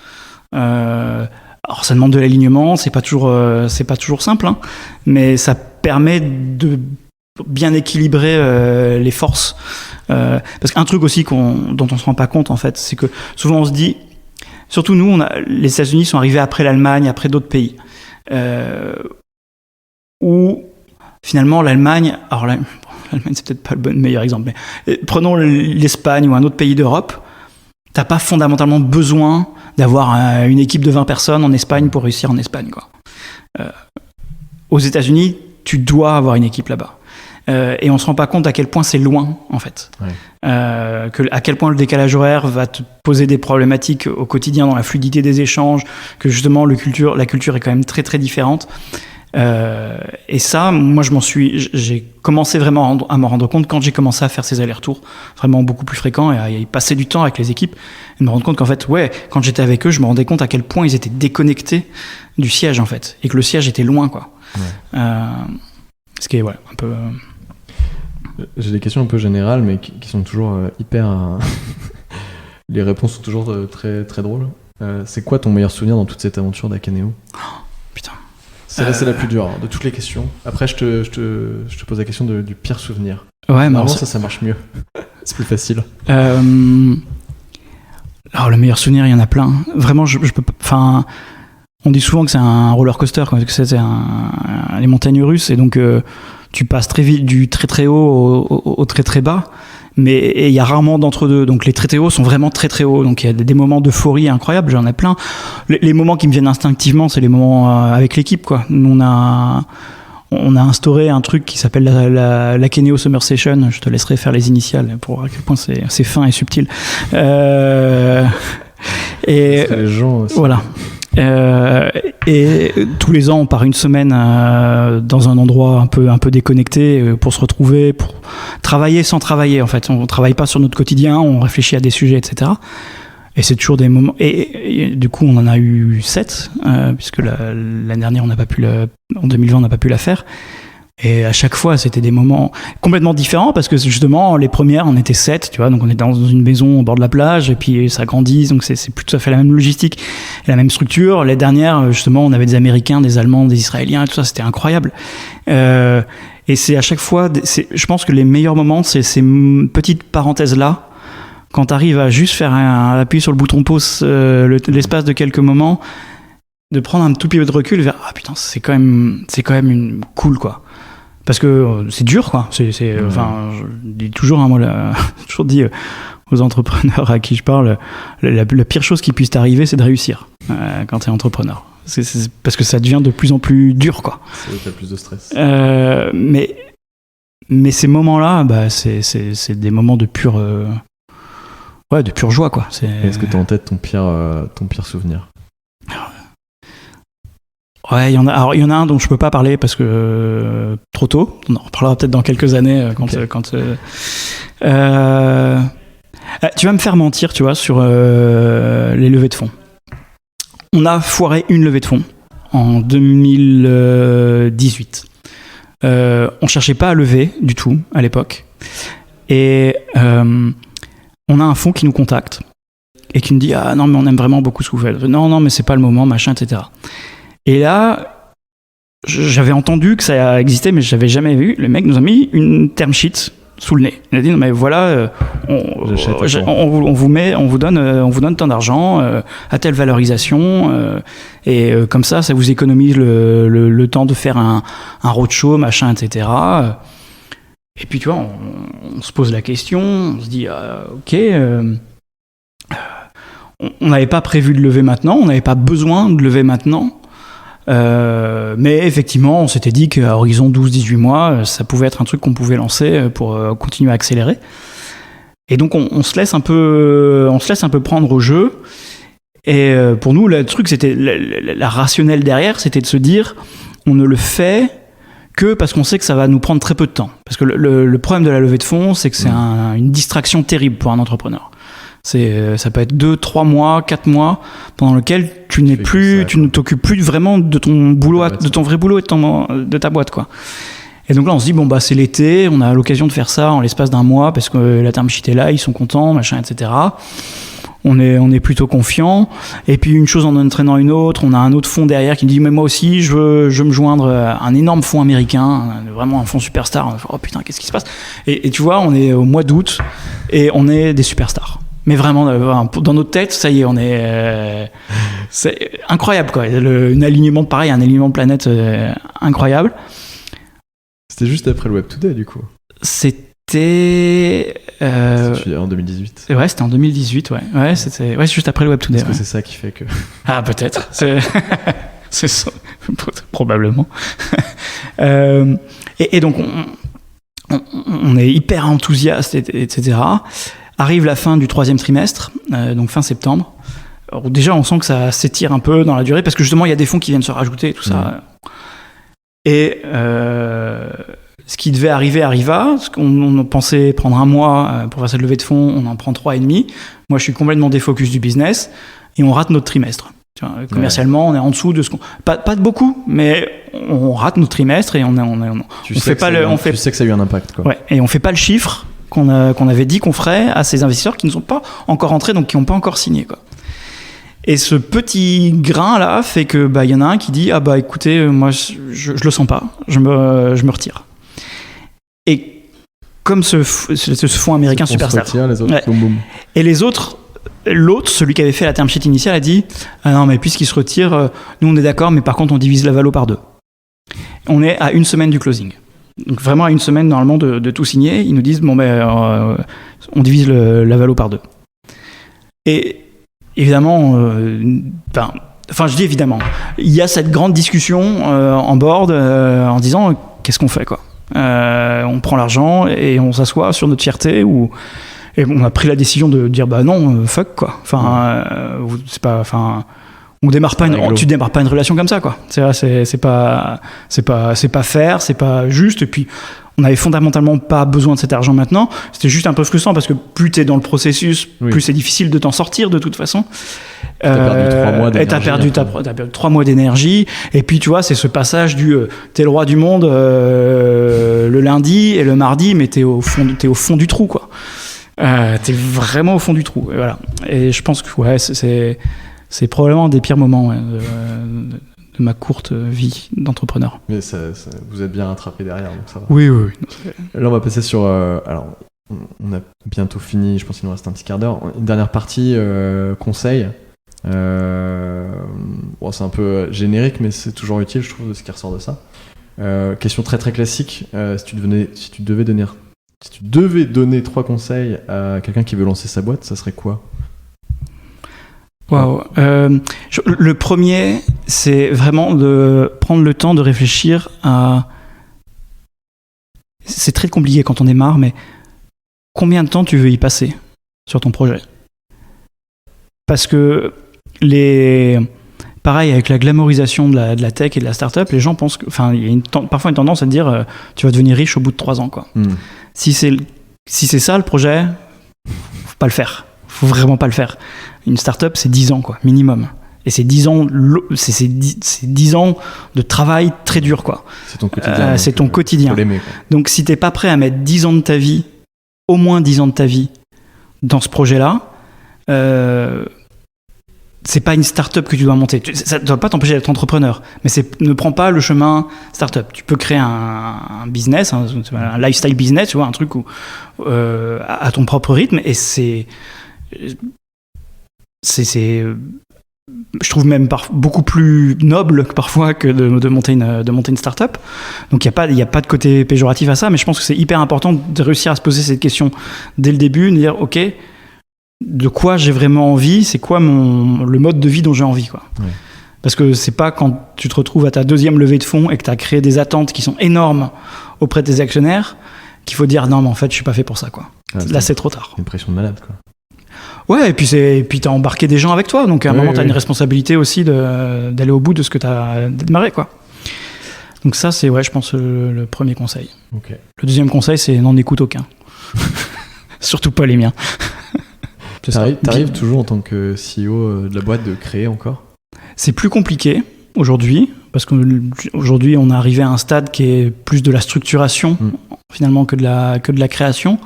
[SPEAKER 2] Alors ça demande de l'alignement, c'est pas toujours simple, hein, mais ça permet de bien équilibrer les forces. Parce qu'un truc aussi dont on se rend pas compte en fait, c'est que souvent on se dit, surtout nous, les États-Unis sont arrivés après l'Allemagne, après d'autres pays, où finalement l'Allemagne, l'Allemagne, c'est peut-être pas le meilleur exemple, mais prenons l'Espagne ou un autre pays d'Europe, t'as pas fondamentalement besoin d'avoir une équipe de 20 personnes en Espagne pour réussir en Espagne, quoi. Aux États-Unis, tu dois avoir une équipe là-bas. Et on se rend pas compte à quel point c'est loin, en fait. Ouais. À quel point le décalage horaire va te poser des problématiques au quotidien dans la fluidité des échanges, que justement la culture est quand même très très différente. Et ça, moi, j'ai commencé vraiment à m'en rendre compte quand j'ai commencé à faire ces allers-retours vraiment beaucoup plus fréquents et à y passer du temps avec les équipes et me rendre compte qu'en fait, quand j'étais avec eux, je me rendais compte à quel point ils étaient déconnectés du siège, en fait, et que le siège était loin, quoi. Ouais. Ce qui est, un peu...
[SPEAKER 1] J'ai des questions un peu générales, mais qui sont toujours hyper... Les réponses sont toujours très, très drôles. C'est quoi ton meilleur souvenir dans toute cette aventure d'Akeneo?
[SPEAKER 2] Putain.
[SPEAKER 1] C'est la plus dure de toutes les questions. Après, je te pose la question du pire souvenir.
[SPEAKER 2] Ouais,
[SPEAKER 1] mais ça marche mieux. C'est plus facile.
[SPEAKER 2] Alors, le meilleur souvenir, il y en a plein. Vraiment, je peux pas... Enfin, on dit souvent que c'est un roller coaster, que c'est les montagnes russes, et donc tu passes très vite du très très haut au très très bas. Mais il y a rarement d'entre-deux. Donc les très très hauts sont vraiment très très hauts. Donc il y a des moments d'euphorie incroyables, j'en ai plein. Les moments qui me viennent instinctivement, c'est les moments avec l'équipe, quoi. Nous, on a instauré un truc qui s'appelle la Keneo Summer Session. Je te laisserai faire les initiales pour voir à quel point c'est fin et subtil. Et
[SPEAKER 1] les gens aussi.
[SPEAKER 2] Voilà. Et tous les ans on part une semaine dans un endroit un peu déconnecté pour se retrouver, pour travailler sans travailler, en fait. On travaille pas sur notre quotidien, on réfléchit à des sujets, etc. Et c'est toujours des moments, et du coup on en a eu 7 puisque l'année dernière en 2020 on n'a pas pu la faire. Et à chaque fois, c'était des moments complètement différents parce que justement, les premières, on était 7, tu vois, donc on était dans une maison au bord de la plage et puis ça grandit, donc c'est plus tout à fait la même logistique, la même structure. Les dernières, justement, on avait des Américains, des Allemands, des Israéliens et tout ça, c'était incroyable. Et c'est à chaque fois, je pense que les meilleurs moments, c'est ces petites parenthèses-là, quand tu arrives à juste faire appuyer sur le bouton pause l'espace de quelques moments, de prendre un tout petit peu de recul et faire ah putain, c'est quand même cool quoi. Parce que c'est dur, quoi. Enfin, je dis toujours, moi, toujours dit aux entrepreneurs à qui je parle, la pire chose qui puisse t'arriver, c'est de réussir quand t'es entrepreneur. C'est parce que ça devient de plus en plus dur, quoi.
[SPEAKER 1] C'est là qu'il y a plus de stress.
[SPEAKER 2] Mais ces moments-là, bah, c'est des moments de pure joie, quoi.
[SPEAKER 1] Est-ce que t'as en tête ton pire souvenir?
[SPEAKER 2] Ouais, il y en a un dont je peux pas parler parce que trop tôt. On en reparlera peut-être dans quelques années tu vas me faire mentir, tu vois, sur les levées de fonds. On a foiré une levée de fonds en 2018. On cherchait pas à lever du tout à l'époque. Et on a un fonds qui nous contacte et qui nous dit ah non mais on aime vraiment beaucoup ce que vous faites. Non mais c'est pas le moment, machin, etc. Et là, j'avais entendu que ça existait, mais je n'avais jamais vu. Le mec nous a mis une term sheet sous le nez. Il a dit non mais voilà, on vous donne tant d'argent à telle valorisation et comme ça vous économise le temps de faire un roadshow, machin, etc. Et puis tu vois, on se pose la question, on se dit ok. On n'avait pas prévu de lever maintenant, on n'avait pas besoin de lever maintenant. Mais effectivement, on s'était dit qu'à horizon 12-18 mois, ça pouvait être un truc qu'on pouvait lancer pour continuer à accélérer. Et donc, on se laisse un peu prendre au jeu. Et pour nous, le truc, c'était la rationnelle derrière, c'était de se dire, on ne le fait que parce qu'on sait que ça va nous prendre très peu de temps. Parce que le problème de la levée de fonds, c'est que c'est une distraction terrible pour un entrepreneur. Ça peut être 2, 3 mois, 4 mois pendant lequel tu ne t'occupes plus vraiment de ton boulot, de ton vrai boulot et de ta boîte, quoi. Et donc là, on se dit, bon, bah, c'est l'été, on a l'occasion de faire ça en l'espace d'un mois parce que la term sheet est là, ils sont contents, machin, etc. On est plutôt confiant. Et puis, une chose en entraînant une autre, on a un autre fonds derrière qui dit, mais moi aussi, je veux me joindre à un énorme fonds américain, vraiment un fonds superstar. Oh putain, qu'est-ce qui se passe? Et tu vois, on est au mois d'août et on est des superstars. Mais vraiment, dans notre tête, ça y est, c'est incroyable, quoi. Un alignement pareil, un alignement de planète incroyable.
[SPEAKER 1] C'était juste après le Web Today, du coup.
[SPEAKER 2] C'était
[SPEAKER 1] en 2018.
[SPEAKER 2] Ouais, c'était en 2018, ouais. Ouais, c'est juste après le Web Today.
[SPEAKER 1] Est-ce que c'est ça qui fait que...
[SPEAKER 2] Ah, peut-être. C'est ça, probablement. Et donc, on est hyper enthousiaste, etc. Arrive la fin du 3e trimestre, donc fin septembre. Alors déjà, on sent que ça s'étire un peu dans la durée, parce que justement, il y a des fonds qui viennent se rajouter et tout ça. Et ce qui devait arriver arriva. On pensait prendre un mois pour faire cette levée de fonds, on en prend 3 et demi. Moi, je suis complètement défocus du business, et on rate notre trimestre. Tu vois, commercialement, on est en dessous de ce qu'on... Pas de beaucoup, mais on rate notre trimestre, et
[SPEAKER 1] tu sais que ça a eu un impact, quoi.
[SPEAKER 2] Ouais, et on fait pas le chiffre qu'on avait dit qu'on ferait à ces investisseurs qui ne sont pas encore entrés, donc qui n'ont pas encore signé, quoi. Et ce petit grain là fait que y en a un qui dit ah bah écoutez, moi je le sens pas, je me retire. Et comme ce fonds américain superstar,
[SPEAKER 1] les autres, boum, boum.
[SPEAKER 2] Et l'autre, celui qui avait fait la term sheet initiale, a dit ah non mais puisqu'il se retire, nous on est d'accord, mais par contre on divise la valo par 2. On est à 1 semaine du closing. Donc vraiment à 1 semaine normalement de tout signer, ils nous disent bon on divise la valo par 2. Et évidemment, je dis évidemment, il y a cette grande discussion en board en disant qu'est-ce qu'on fait, quoi. On prend l'argent et on s'assoit sur notre fierté et on a pris la décision de dire bah non, fuck, quoi. C'est pas, on démarre pas tu démarres pas une relation comme ça, quoi. C'est pas faire, c'est pas juste. Et puis On n'avait fondamentalement pas besoin de cet argent maintenant. C'était juste un peu frustrant parce que plus tu es dans le processus, plus c'est difficile de t'en sortir de toute façon.
[SPEAKER 1] T'as perdu 3 mois d'énergie.
[SPEAKER 2] T'as perdu 3 mois d'énergie. Et puis tu vois, c'est ce passage du t'es le roi du monde le lundi et le mardi, mais t'es au fond du trou, quoi. T'es vraiment au fond du trou. Et voilà. Et je pense que c'est probablement un des pires moments de ma courte vie d'entrepreneur.
[SPEAKER 1] Mais vous êtes bien rattrapé derrière, donc ça va.
[SPEAKER 2] Oui.
[SPEAKER 1] Là, on va passer sur... alors, on a bientôt fini, je pense qu'il nous reste un petit quart d'heure. Une dernière partie, conseil. Bon, c'est un peu générique, mais c'est toujours utile, je trouve, de ce qui ressort de ça. Question très très classique. Si tu devais donner 3 conseils à quelqu'un qui veut lancer sa boîte, ça serait quoi ?
[SPEAKER 2] Waouh. Le premier, c'est vraiment de prendre le temps de réfléchir à... C'est très compliqué quand on démarre, mais combien de temps tu veux y passer sur ton projet ? Parce que pareil, avec la glamourisation de la tech et de la startup, les gens pensent que... Enfin, il y a parfois une tendance à dire tu vas devenir riche au bout de 3 ans, quoi. Si c'est ça le projet, faut pas le faire. Faut vraiment pas le faire. Une startup, c'est 10 ans, quoi, minimum. Et c'est 10 ans, c'est 10 ans de travail très dur, quoi.
[SPEAKER 1] C'est ton quotidien.
[SPEAKER 2] C'est ton quotidien.
[SPEAKER 1] Faut l'aimer, quoi.
[SPEAKER 2] Donc, si t'es pas prêt à mettre 10 ans de ta vie, au moins 10 ans de ta vie, dans ce projet-là, c'est pas une start-up que tu dois monter. Ça ne doit pas t'empêcher d'être entrepreneur, mais ne prends pas le chemin start-up. Tu peux créer un business, un lifestyle business, tu vois, un truc à ton propre rythme, et c'est je trouve même beaucoup plus noble parfois que de monter une start-up. Donc il y a pas de côté péjoratif à ça, mais je pense que c'est hyper important de réussir à se poser cette question dès le début, de dire ok, de quoi j'ai vraiment envie, c'est quoi le mode de vie dont j'ai envie, quoi. Ouais. Parce que c'est pas quand tu te retrouves à ta 2e levée de fonds et que tu as créé des attentes qui sont énormes auprès de tes actionnaires qu'il faut dire non, mais en fait je suis pas fait pour ça, quoi. Là c'est trop tard.
[SPEAKER 1] Une pression de malade, quoi.
[SPEAKER 2] Ouais, et puis t'as embarqué des gens avec toi, donc à un moment t'as une responsabilité aussi d'aller au bout de ce que t'as démarré, quoi. Donc ça c'est, je pense, le premier conseil.
[SPEAKER 1] Okay.
[SPEAKER 2] Le deuxième conseil, c'est n'en écoute aucun. Surtout pas les miens.
[SPEAKER 1] T'arrives toujours en tant que CEO de la boîte de créer encore ?
[SPEAKER 2] C'est plus compliqué aujourd'hui, parce qu'aujourd'hui on est arrivé à un stade qui est plus de la structuration finalement que de la création.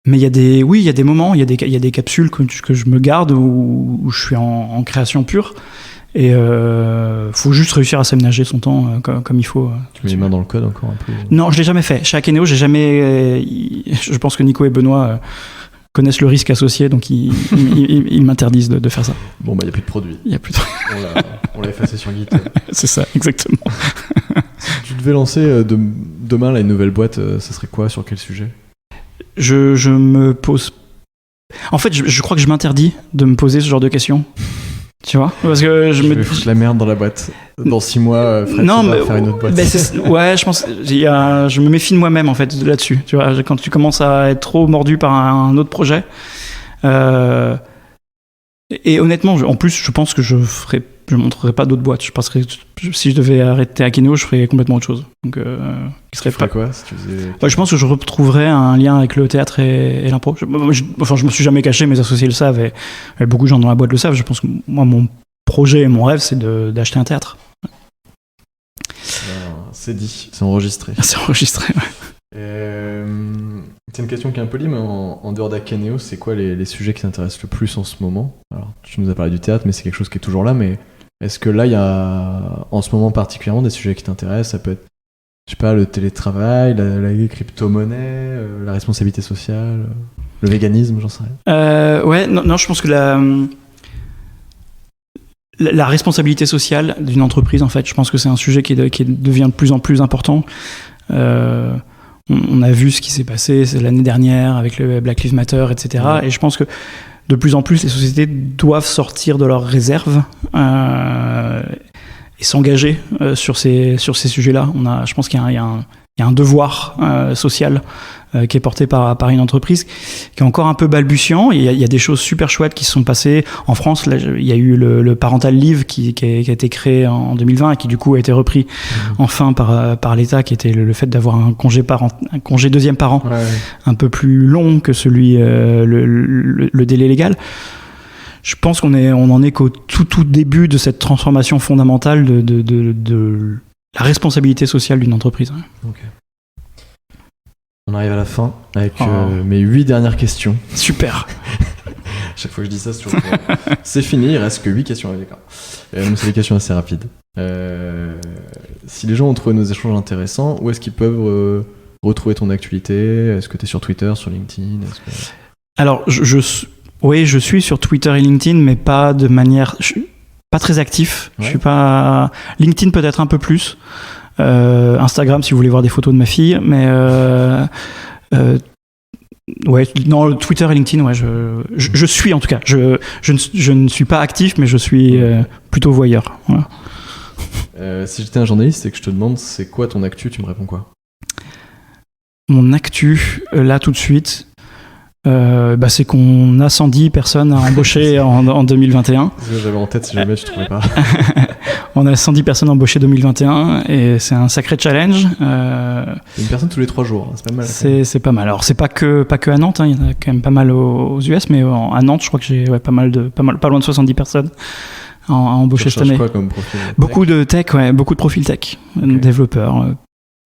[SPEAKER 2] Mais il y a des moments, il y a des capsules que je me garde où je suis en création pure. Et faut juste réussir à s'aménager son temps comme il faut.
[SPEAKER 1] Tu mets les mains dans le code encore un peu ?
[SPEAKER 2] Non, je l'ai jamais fait. Chez Akeneo, j'ai jamais. Je pense que Nico et Benoît connaissent le risque associé, donc ils m'interdisent de faire ça.
[SPEAKER 1] Bon, il n'y a plus de produit.
[SPEAKER 2] Il y a plus de...
[SPEAKER 1] on l'a effacé sur GitHub.
[SPEAKER 2] C'est ça, exactement.
[SPEAKER 1] Si tu devais lancer demain là, une nouvelle boîte, ça serait quoi ? Sur quel sujet ?
[SPEAKER 2] Je me pose... En fait, je crois que je m'interdis de me poser ce genre de questions. Tu vois ? Parce que je
[SPEAKER 1] vais foutre la merde dans la boîte. Dans 6 mois, Fred va faire une autre boîte.
[SPEAKER 2] Je pense... je me méfie de moi-même, en fait, là-dessus. Tu vois, quand tu commences à être trop mordu par un autre projet. Et honnêtement, en plus, je pense que je montrerai pas d'autres boîtes. Si je devais arrêter Akeneo, je ferais complètement autre chose. Donc, qui serait pas
[SPEAKER 1] quoi si tu faisais...
[SPEAKER 2] Je pense que je retrouverais un lien avec le théâtre et l'impro. Je me suis jamais caché, mes associés le savent et beaucoup de gens dans la boîte le savent. Je pense que moi, mon projet et mon rêve, c'est d'acheter un théâtre.
[SPEAKER 1] C'est dit, c'est enregistré.
[SPEAKER 2] C'est enregistré, ouais.
[SPEAKER 1] C'est une question qui est un peu libre, mais en dehors d'Akeneo, c'est quoi les sujets qui t'intéressent le plus en ce moment ? Alors, tu nous as parlé du théâtre, mais c'est quelque chose qui est toujours là, mais est-ce que là, il y a en ce moment particulièrement des sujets qui t'intéressent ? Ça peut être, je sais pas, le télétravail, la crypto-monnaie, la responsabilité sociale, le véganisme, j'en sais rien.
[SPEAKER 2] Non, je pense que la responsabilité sociale d'une entreprise, en fait, je pense que c'est un sujet qui devient de plus en plus important. On a vu ce qui s'est passé l'année dernière avec le Black Lives Matter, etc. Ouais. Et je pense que de plus en plus, les sociétés doivent sortir de leurs réserves et s'engager sur ces sujets-là. Je pense qu'il y a il y a un devoir social qui est porté par une entreprise qui est encore un peu balbutiant. Il y a des choses super chouettes qui se sont passées. En France, là, il y a eu le Parental Leave qui a été créé en 2020 et qui du coup a été repris enfin par l'État, qui était le fait d'avoir un congé deuxième parent un peu plus long que celui le délai légal. Je pense qu'on en est qu'au tout début de cette transformation fondamentale de la responsabilité sociale d'une entreprise.
[SPEAKER 1] Ok. On arrive à la fin avec mes 8 dernières questions.
[SPEAKER 2] Super.
[SPEAKER 1] Chaque fois que je dis ça, c'est toujours c'est fini, il reste que 8 questions. D'accord. C'est des questions assez rapides. Si les gens ont trouvé nos échanges intéressants, où est-ce qu'ils peuvent retrouver ton actualité? Est-ce que tu es sur Twitter, sur LinkedIn?
[SPEAKER 2] Alors, oui, je suis sur Twitter et LinkedIn, mais pas de manière... Je suis pas très actif. Ouais. Je suis pas... LinkedIn peut-être un peu plus. Instagram si vous voulez voir des photos de ma fille, mais ouais, non, Twitter et LinkedIn, ouais, je suis en tout cas. Je ne suis pas actif, mais je suis plutôt voyeur. Voilà.
[SPEAKER 1] Si j'étais un journaliste et que je te demande c'est quoi ton actu, tu me réponds quoi?
[SPEAKER 2] Mon actu, là tout de suite, c'est qu'on a 110 personnes à embaucher en 2021.
[SPEAKER 1] J'avais en tête si jamais tu ne trouvais pas.
[SPEAKER 2] On a 110 personnes embauchées 2021 et c'est un sacré challenge.
[SPEAKER 1] Une personne tous les 3 jours, c'est pas mal.
[SPEAKER 2] C'est pas mal. Alors c'est pas que à Nantes, il y en a quand même pas mal aux US, mais à Nantes, je crois que j'ai pas loin de 70 personnes à embaucher cette année.
[SPEAKER 1] Quoi comme profil?
[SPEAKER 2] Beaucoup de tech, beaucoup de profils tech, développeurs.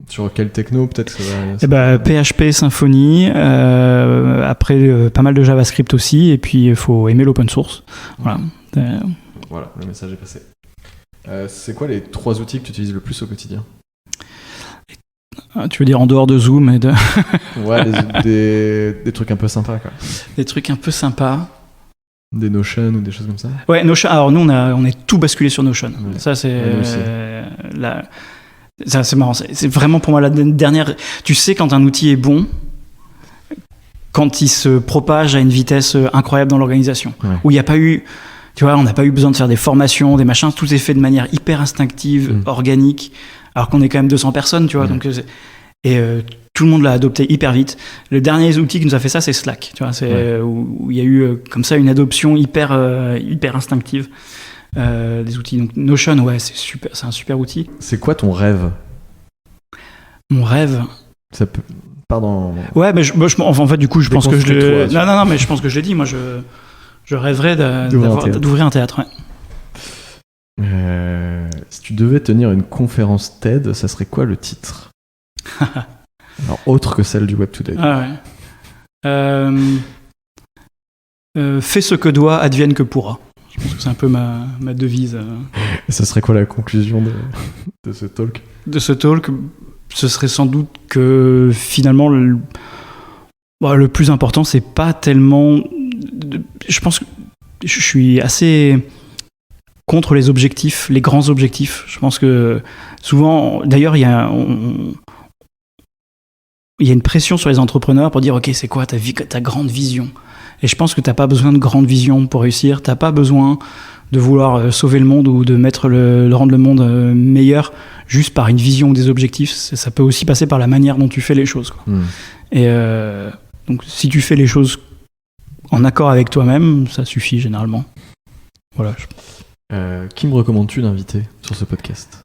[SPEAKER 1] Sur quel techno peut-être?
[SPEAKER 2] PHP, Symfony, après pas mal de JavaScript aussi, et puis il faut aimer l'open source. Voilà.
[SPEAKER 1] Voilà, le message est passé. C'est quoi les 3 outils que tu utilises le plus au quotidien?
[SPEAKER 2] Tu veux dire en dehors de Zoom et de...
[SPEAKER 1] Ouais, des trucs un peu sympas, quoi.
[SPEAKER 2] Des trucs un peu sympas.
[SPEAKER 1] Des Notion ou des choses comme ça? Ouais,
[SPEAKER 2] Notion. Alors nous, on est tout basculé sur Notion. Ouais. Ça, c'est... Ça, c'est marrant. C'est vraiment pour moi la dernière... Tu sais quand un outil est bon, quand il se propage à une vitesse incroyable dans l'organisation. Ouais. Où il n'y a pas eu... Tu vois, on n'a pas eu besoin de faire des formations, des machins, tout est fait de manière hyper instinctive, organique, alors qu'on est quand même 200 personnes, tu vois. Donc, tout le monde l'a adopté hyper vite. Le dernier outil qui nous a fait ça, c'est Slack, tu vois, où il y a eu comme ça une adoption hyper instinctive des outils. Donc Notion, ouais, c'est un super outil.
[SPEAKER 1] C'est quoi ton rêve?
[SPEAKER 2] Mon rêve?
[SPEAKER 1] Ça peut... Pardon.
[SPEAKER 2] Ouais, mais en fait, du coup, je pense que je l'ai... Non, mais je pense que je l'ai dit, moi, je rêverais d'ouvrir un théâtre.
[SPEAKER 1] Ouais. Si tu devais tenir une conférence TED, ça serait quoi le titre? Alors, autre que celle du Web Today.
[SPEAKER 2] Fais ce que doit, advienne que pourra. Je pense que c'est un peu ma devise.
[SPEAKER 1] Et ce serait quoi la conclusion de ce talk?
[SPEAKER 2] De ce talk, ce serait sans doute que finalement, le plus important, c'est pas tellement... Je pense que je suis assez contre les objectifs, les grands objectifs. Je pense que souvent, d'ailleurs, il y a une pression sur les entrepreneurs pour dire ok, c'est quoi ta grande vision? Et je pense que t'as pas besoin de grande vision pour réussir. T'as pas besoin de vouloir sauver le monde ou de rendre le monde meilleur juste par une vision ou des objectifs. Ça peut aussi passer par la manière dont tu fais les choses, quoi. Et donc si tu fais les choses en accord avec toi-même, ça suffit généralement. Voilà.
[SPEAKER 1] Qui me recommandes-tu d'inviter sur ce podcast?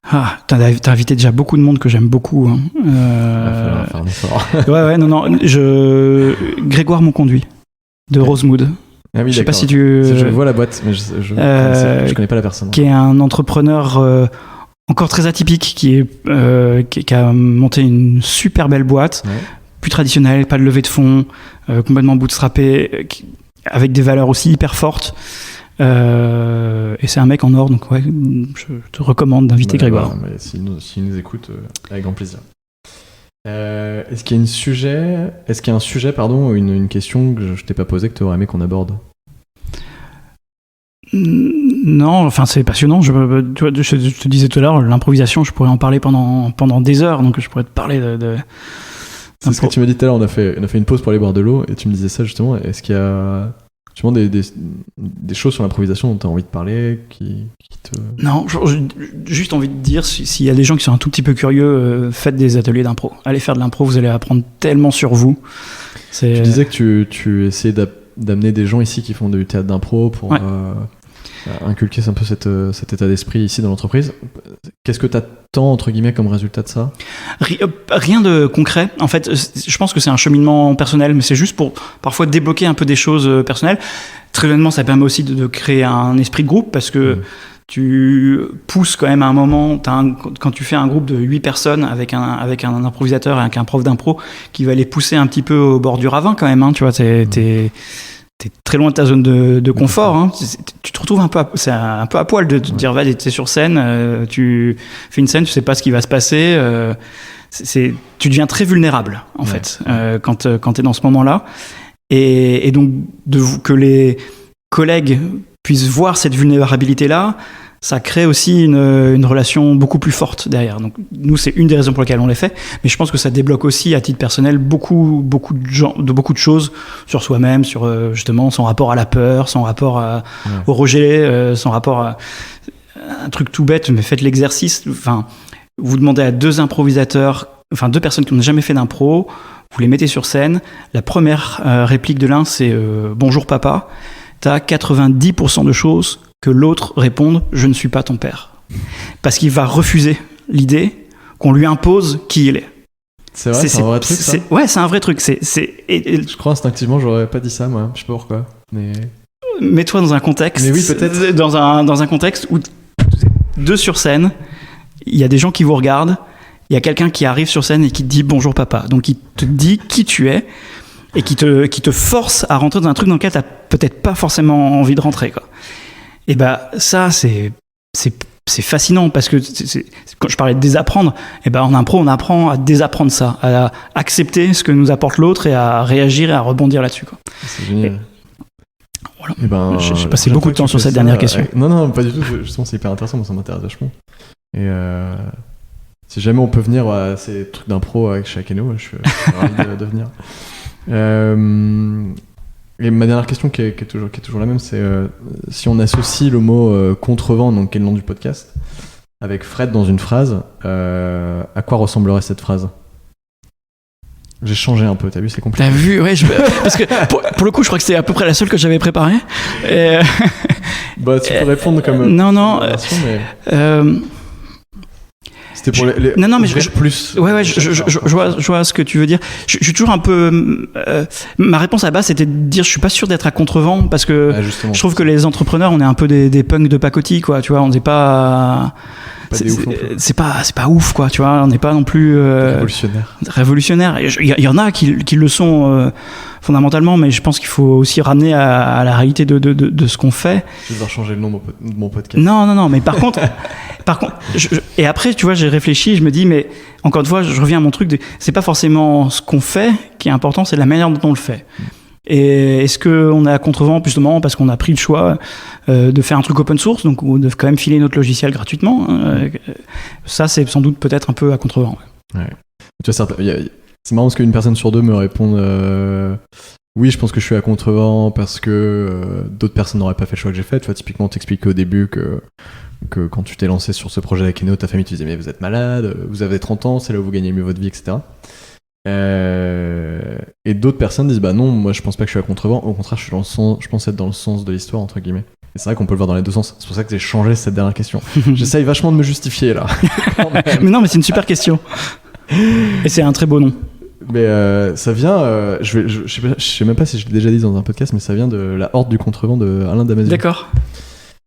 [SPEAKER 2] T'as invité déjà beaucoup de monde que j'aime beaucoup. Hein.
[SPEAKER 1] Il va falloir faire un effort.
[SPEAKER 2] Ouais, non. Grégoire Monconduit, de Rosemood.
[SPEAKER 1] Ah oui,
[SPEAKER 2] je sais pas si tu...
[SPEAKER 1] Je vois la boîte, mais je connais pas la personne.
[SPEAKER 2] Qui est un entrepreneur encore très atypique, qui a monté une super belle boîte, plus traditionnelle, pas de levée de fonds, complètement bootstrappée, avec des valeurs aussi hyper fortes. Et c'est un mec en or, donc ouais, je te recommande d'inviter Grégoire.
[SPEAKER 1] S'il nous écoute, avec grand plaisir. Est-ce qu'il y a un sujet, une question que je t'ai pas posée que tu aurais aimé qu'on aborde?
[SPEAKER 2] Non, enfin c'est passionnant. Je te disais tout à l'heure, l'improvisation, je pourrais en parler pendant des heures, donc je pourrais te parler de
[SPEAKER 1] c'est ce que tu m'as dit tout à l'heure. On a fait une pause pour aller boire de l'eau et tu me disais ça justement. Est-ce qu'il y a justement des choses sur l'improvisation dont tu as envie de parler, qui te...
[SPEAKER 2] Non, j'ai juste envie de dire, s'il y a des gens qui sont un tout petit peu curieux, faites des ateliers d'impro. Allez faire de l'impro, vous allez apprendre tellement sur vous.
[SPEAKER 1] Tu disais que tu essayais d'amener des gens ici qui font du théâtre d'impro pour inculquer un peu cet état d'esprit ici dans l'entreprise. Qu'est-ce que tu attends, entre guillemets, comme résultat de ça ?
[SPEAKER 2] Rien de concret. En fait, je pense que c'est un cheminement personnel, mais c'est juste pour parfois débloquer un peu des choses personnelles. Très honnêtement, ça permet aussi de créer un esprit de groupe, parce que tu pousses quand même à un moment, quand tu fais un groupe de 8 personnes avec un improvisateur et avec un prof d'impro qui va les pousser un petit peu au bord du ravin quand même, hein, tu vois, t'es très loin de ta zone de confort, hein. Tu te retrouves un peu à poil de te dire, vas-y, t'es sur scène, tu fais une scène, tu sais pas ce qui va se passer, tu deviens très vulnérable en fait quand t'es dans ce moment-là, et donc que les collègues puissent voir cette vulnérabilité-là, ça crée aussi une relation beaucoup plus forte derrière. Donc nous, c'est une des raisons pour lesquelles on les fait, mais je pense que ça débloque aussi à titre personnel beaucoup de choses sur soi-même, sur justement son rapport à la peur, son rapport au rejet, son rapport à un truc tout bête, mais faites l'exercice. Enfin, vous demandez à deux personnes qui n'ont jamais fait d'impro, vous les mettez sur scène, la première réplique de l'un, c'est bonjour papa. T'as 90% de choses que l'autre réponde « je ne suis pas ton père ». Parce qu'il va refuser l'idée qu'on lui impose qui il est.
[SPEAKER 1] C'est vrai, c'est un vrai truc, ça ?
[SPEAKER 2] Ouais, c'est un vrai truc.
[SPEAKER 1] Je crois instinctivement, j'aurais pas dit ça, moi. Je sais pas pourquoi. Mais...
[SPEAKER 2] Mets-toi dans un contexte...
[SPEAKER 1] Mais oui, peut-être.
[SPEAKER 2] Dans un contexte où deux sur scène, il y a des gens qui vous regardent, il y a quelqu'un qui arrive sur scène et qui te dit « bonjour papa ». Donc il te dit qui tu es et qui te force à rentrer dans un truc dans lequel t'as peut-être pas forcément envie de rentrer, quoi. Et ça, c'est fascinant, parce que quand je parlais de désapprendre, en impro, on apprend à désapprendre ça, à accepter ce que nous apporte l'autre et à réagir et à rebondir là-dessus, quoi.
[SPEAKER 1] C'est génial.
[SPEAKER 2] Voilà. J'ai passé beaucoup de temps sur cette dernière question.
[SPEAKER 1] Non, pas du tout. Justement, c'est hyper intéressant. Moi, ça m'intéresse vachement. Et si jamais on peut venir à ces trucs d'impro avec Shakeno, je suis ravi de venir. Et ma dernière question qui est toujours la même, c'est si on associe le mot contrevent, donc qui est le nom du podcast, avec Fred dans une phrase, à quoi ressemblerait cette phrase ? J'ai changé un peu, t'as vu, c'est compliqué.
[SPEAKER 2] T'as vu, ouais, parce que pour le coup, je crois que c'était à peu près la seule que j'avais préparée. Et...
[SPEAKER 1] tu peux répondre comme.
[SPEAKER 2] Non.
[SPEAKER 1] C'était pour les
[SPEAKER 2] non, mais
[SPEAKER 1] plus.
[SPEAKER 2] Ouais, je vois ce que tu veux dire. Je suis toujours un peu. Ma réponse à la base, c'était de dire, je suis pas sûr d'être à contrevent, parce que je trouve que les entrepreneurs, on est un peu des punks de pacotille, quoi. Tu vois, on n'est pas. C'est pas ouf, quoi. Tu vois, on n'est pas non plus. Révolutionnaire. Il y en a qui le sont fondamentalement, mais je pense qu'il faut aussi ramener à la réalité de ce qu'on fait.
[SPEAKER 1] Je vais devoir changer le nom de mon podcast.
[SPEAKER 2] Non, mais par contre, et après, tu vois, j'ai réfléchi, je me dis, mais encore une fois, je reviens à mon truc c'est pas forcément ce qu'on fait qui est important, c'est la manière dont on le fait. Et est-ce qu'on est à contrevent justement parce qu'on a pris le choix de faire un truc open source, donc de quand même filer notre logiciel gratuitement, ça, c'est sans doute peut-être un peu à contrevent.
[SPEAKER 1] Ouais. Tu vois, c'est marrant parce qu'une personne sur deux me répond oui, je pense que je suis à contrevent parce que d'autres personnes n'auraient pas fait le choix que j'ai fait. Tu vois, typiquement, t'expliquais au début que quand tu t'es lancé sur ce projet avec Eno, ta famille te disait mais vous êtes malade, vous avez 30 ans, c'est là où vous gagnez mieux votre vie, etc. Et d'autres personnes disent bah non, moi je pense pas que je suis à contrevent, au contraire je pense être dans le sens de l'histoire, entre guillemets. Et c'est vrai qu'on peut le voir dans les deux sens, c'est pour ça que j'ai changé cette dernière question. J'essaye vachement de me justifier là.
[SPEAKER 2] Mais non, mais c'est une super question. Et c'est un très beau nom.
[SPEAKER 1] Mais ça vient, je sais même pas si je l'ai déjà dit dans un podcast, mais ça vient de La Horde du Contrevent de Alain Damasio.
[SPEAKER 2] D'accord.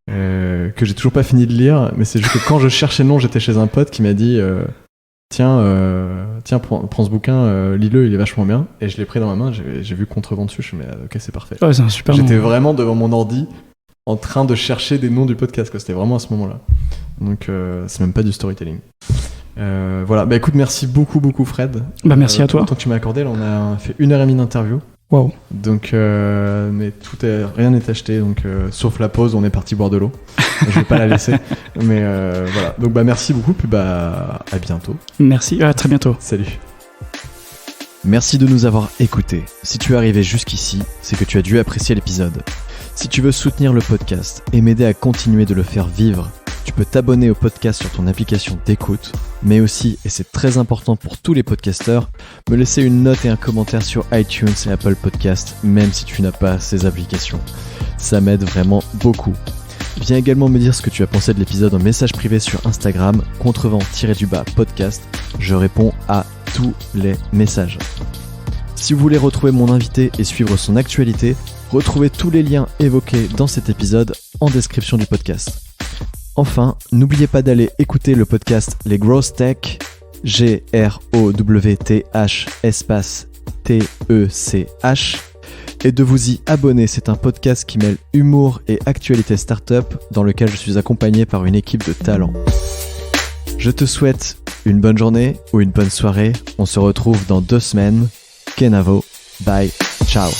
[SPEAKER 1] Que j'ai toujours pas fini de lire, mais c'est juste que quand je cherchais le nom, j'étais chez un pote qui m'a dit tiens, prends ce bouquin, lis-le, il est vachement bien. Et je l'ai pris dans ma main, j'ai vu Contrevent dessus, je me suis dit ok, c'est parfait.
[SPEAKER 2] Ouais, c'est un super
[SPEAKER 1] J'étais
[SPEAKER 2] nom.
[SPEAKER 1] vraiment devant mon ordi en train de chercher des noms du podcast, quoi. C'était vraiment à ce moment-là. Donc c'est même pas du storytelling. Voilà, bah écoute, merci beaucoup Fred.
[SPEAKER 2] Bah merci à toi.
[SPEAKER 1] Pour le temps que tu m'as accordé, là, on a fait 1h30 d'interview.
[SPEAKER 2] Waouh.
[SPEAKER 1] Donc, mais rien n'est acheté, donc sauf la pause, on est parti boire de l'eau. Je vais pas la laisser, mais voilà. Donc bah merci beaucoup, puis bah à bientôt.
[SPEAKER 2] Merci, à très bientôt.
[SPEAKER 1] Salut. Merci de nous avoir écoutés. Si tu es arrivé jusqu'ici, c'est que tu as dû apprécier l'épisode. Si tu veux soutenir le podcast et m'aider à continuer de le faire vivre, tu peux t'abonner au podcast sur ton application d'écoute, mais aussi, et c'est très important pour tous les podcasteurs, me laisser une note et un commentaire sur iTunes et Apple Podcasts, même si tu n'as pas ces applications. Ça m'aide vraiment beaucoup. Viens également me dire ce que tu as pensé de l'épisode en message privé sur Instagram, contrevent-podcast. Je réponds à tous les messages. Si vous voulez retrouver mon invité et suivre son actualité, retrouvez tous les liens évoqués dans cet épisode en description du podcast. Enfin, n'oubliez pas d'aller écouter le podcast Les Growth Tech, GROWTH espace TECH, et de vous y abonner. C'est un podcast qui mêle humour et actualité startup dans lequel je suis accompagné par une équipe de talents. Je te souhaite une bonne journée ou une bonne soirée. On se retrouve dans 2 semaines. Kenavo, bye, ciao.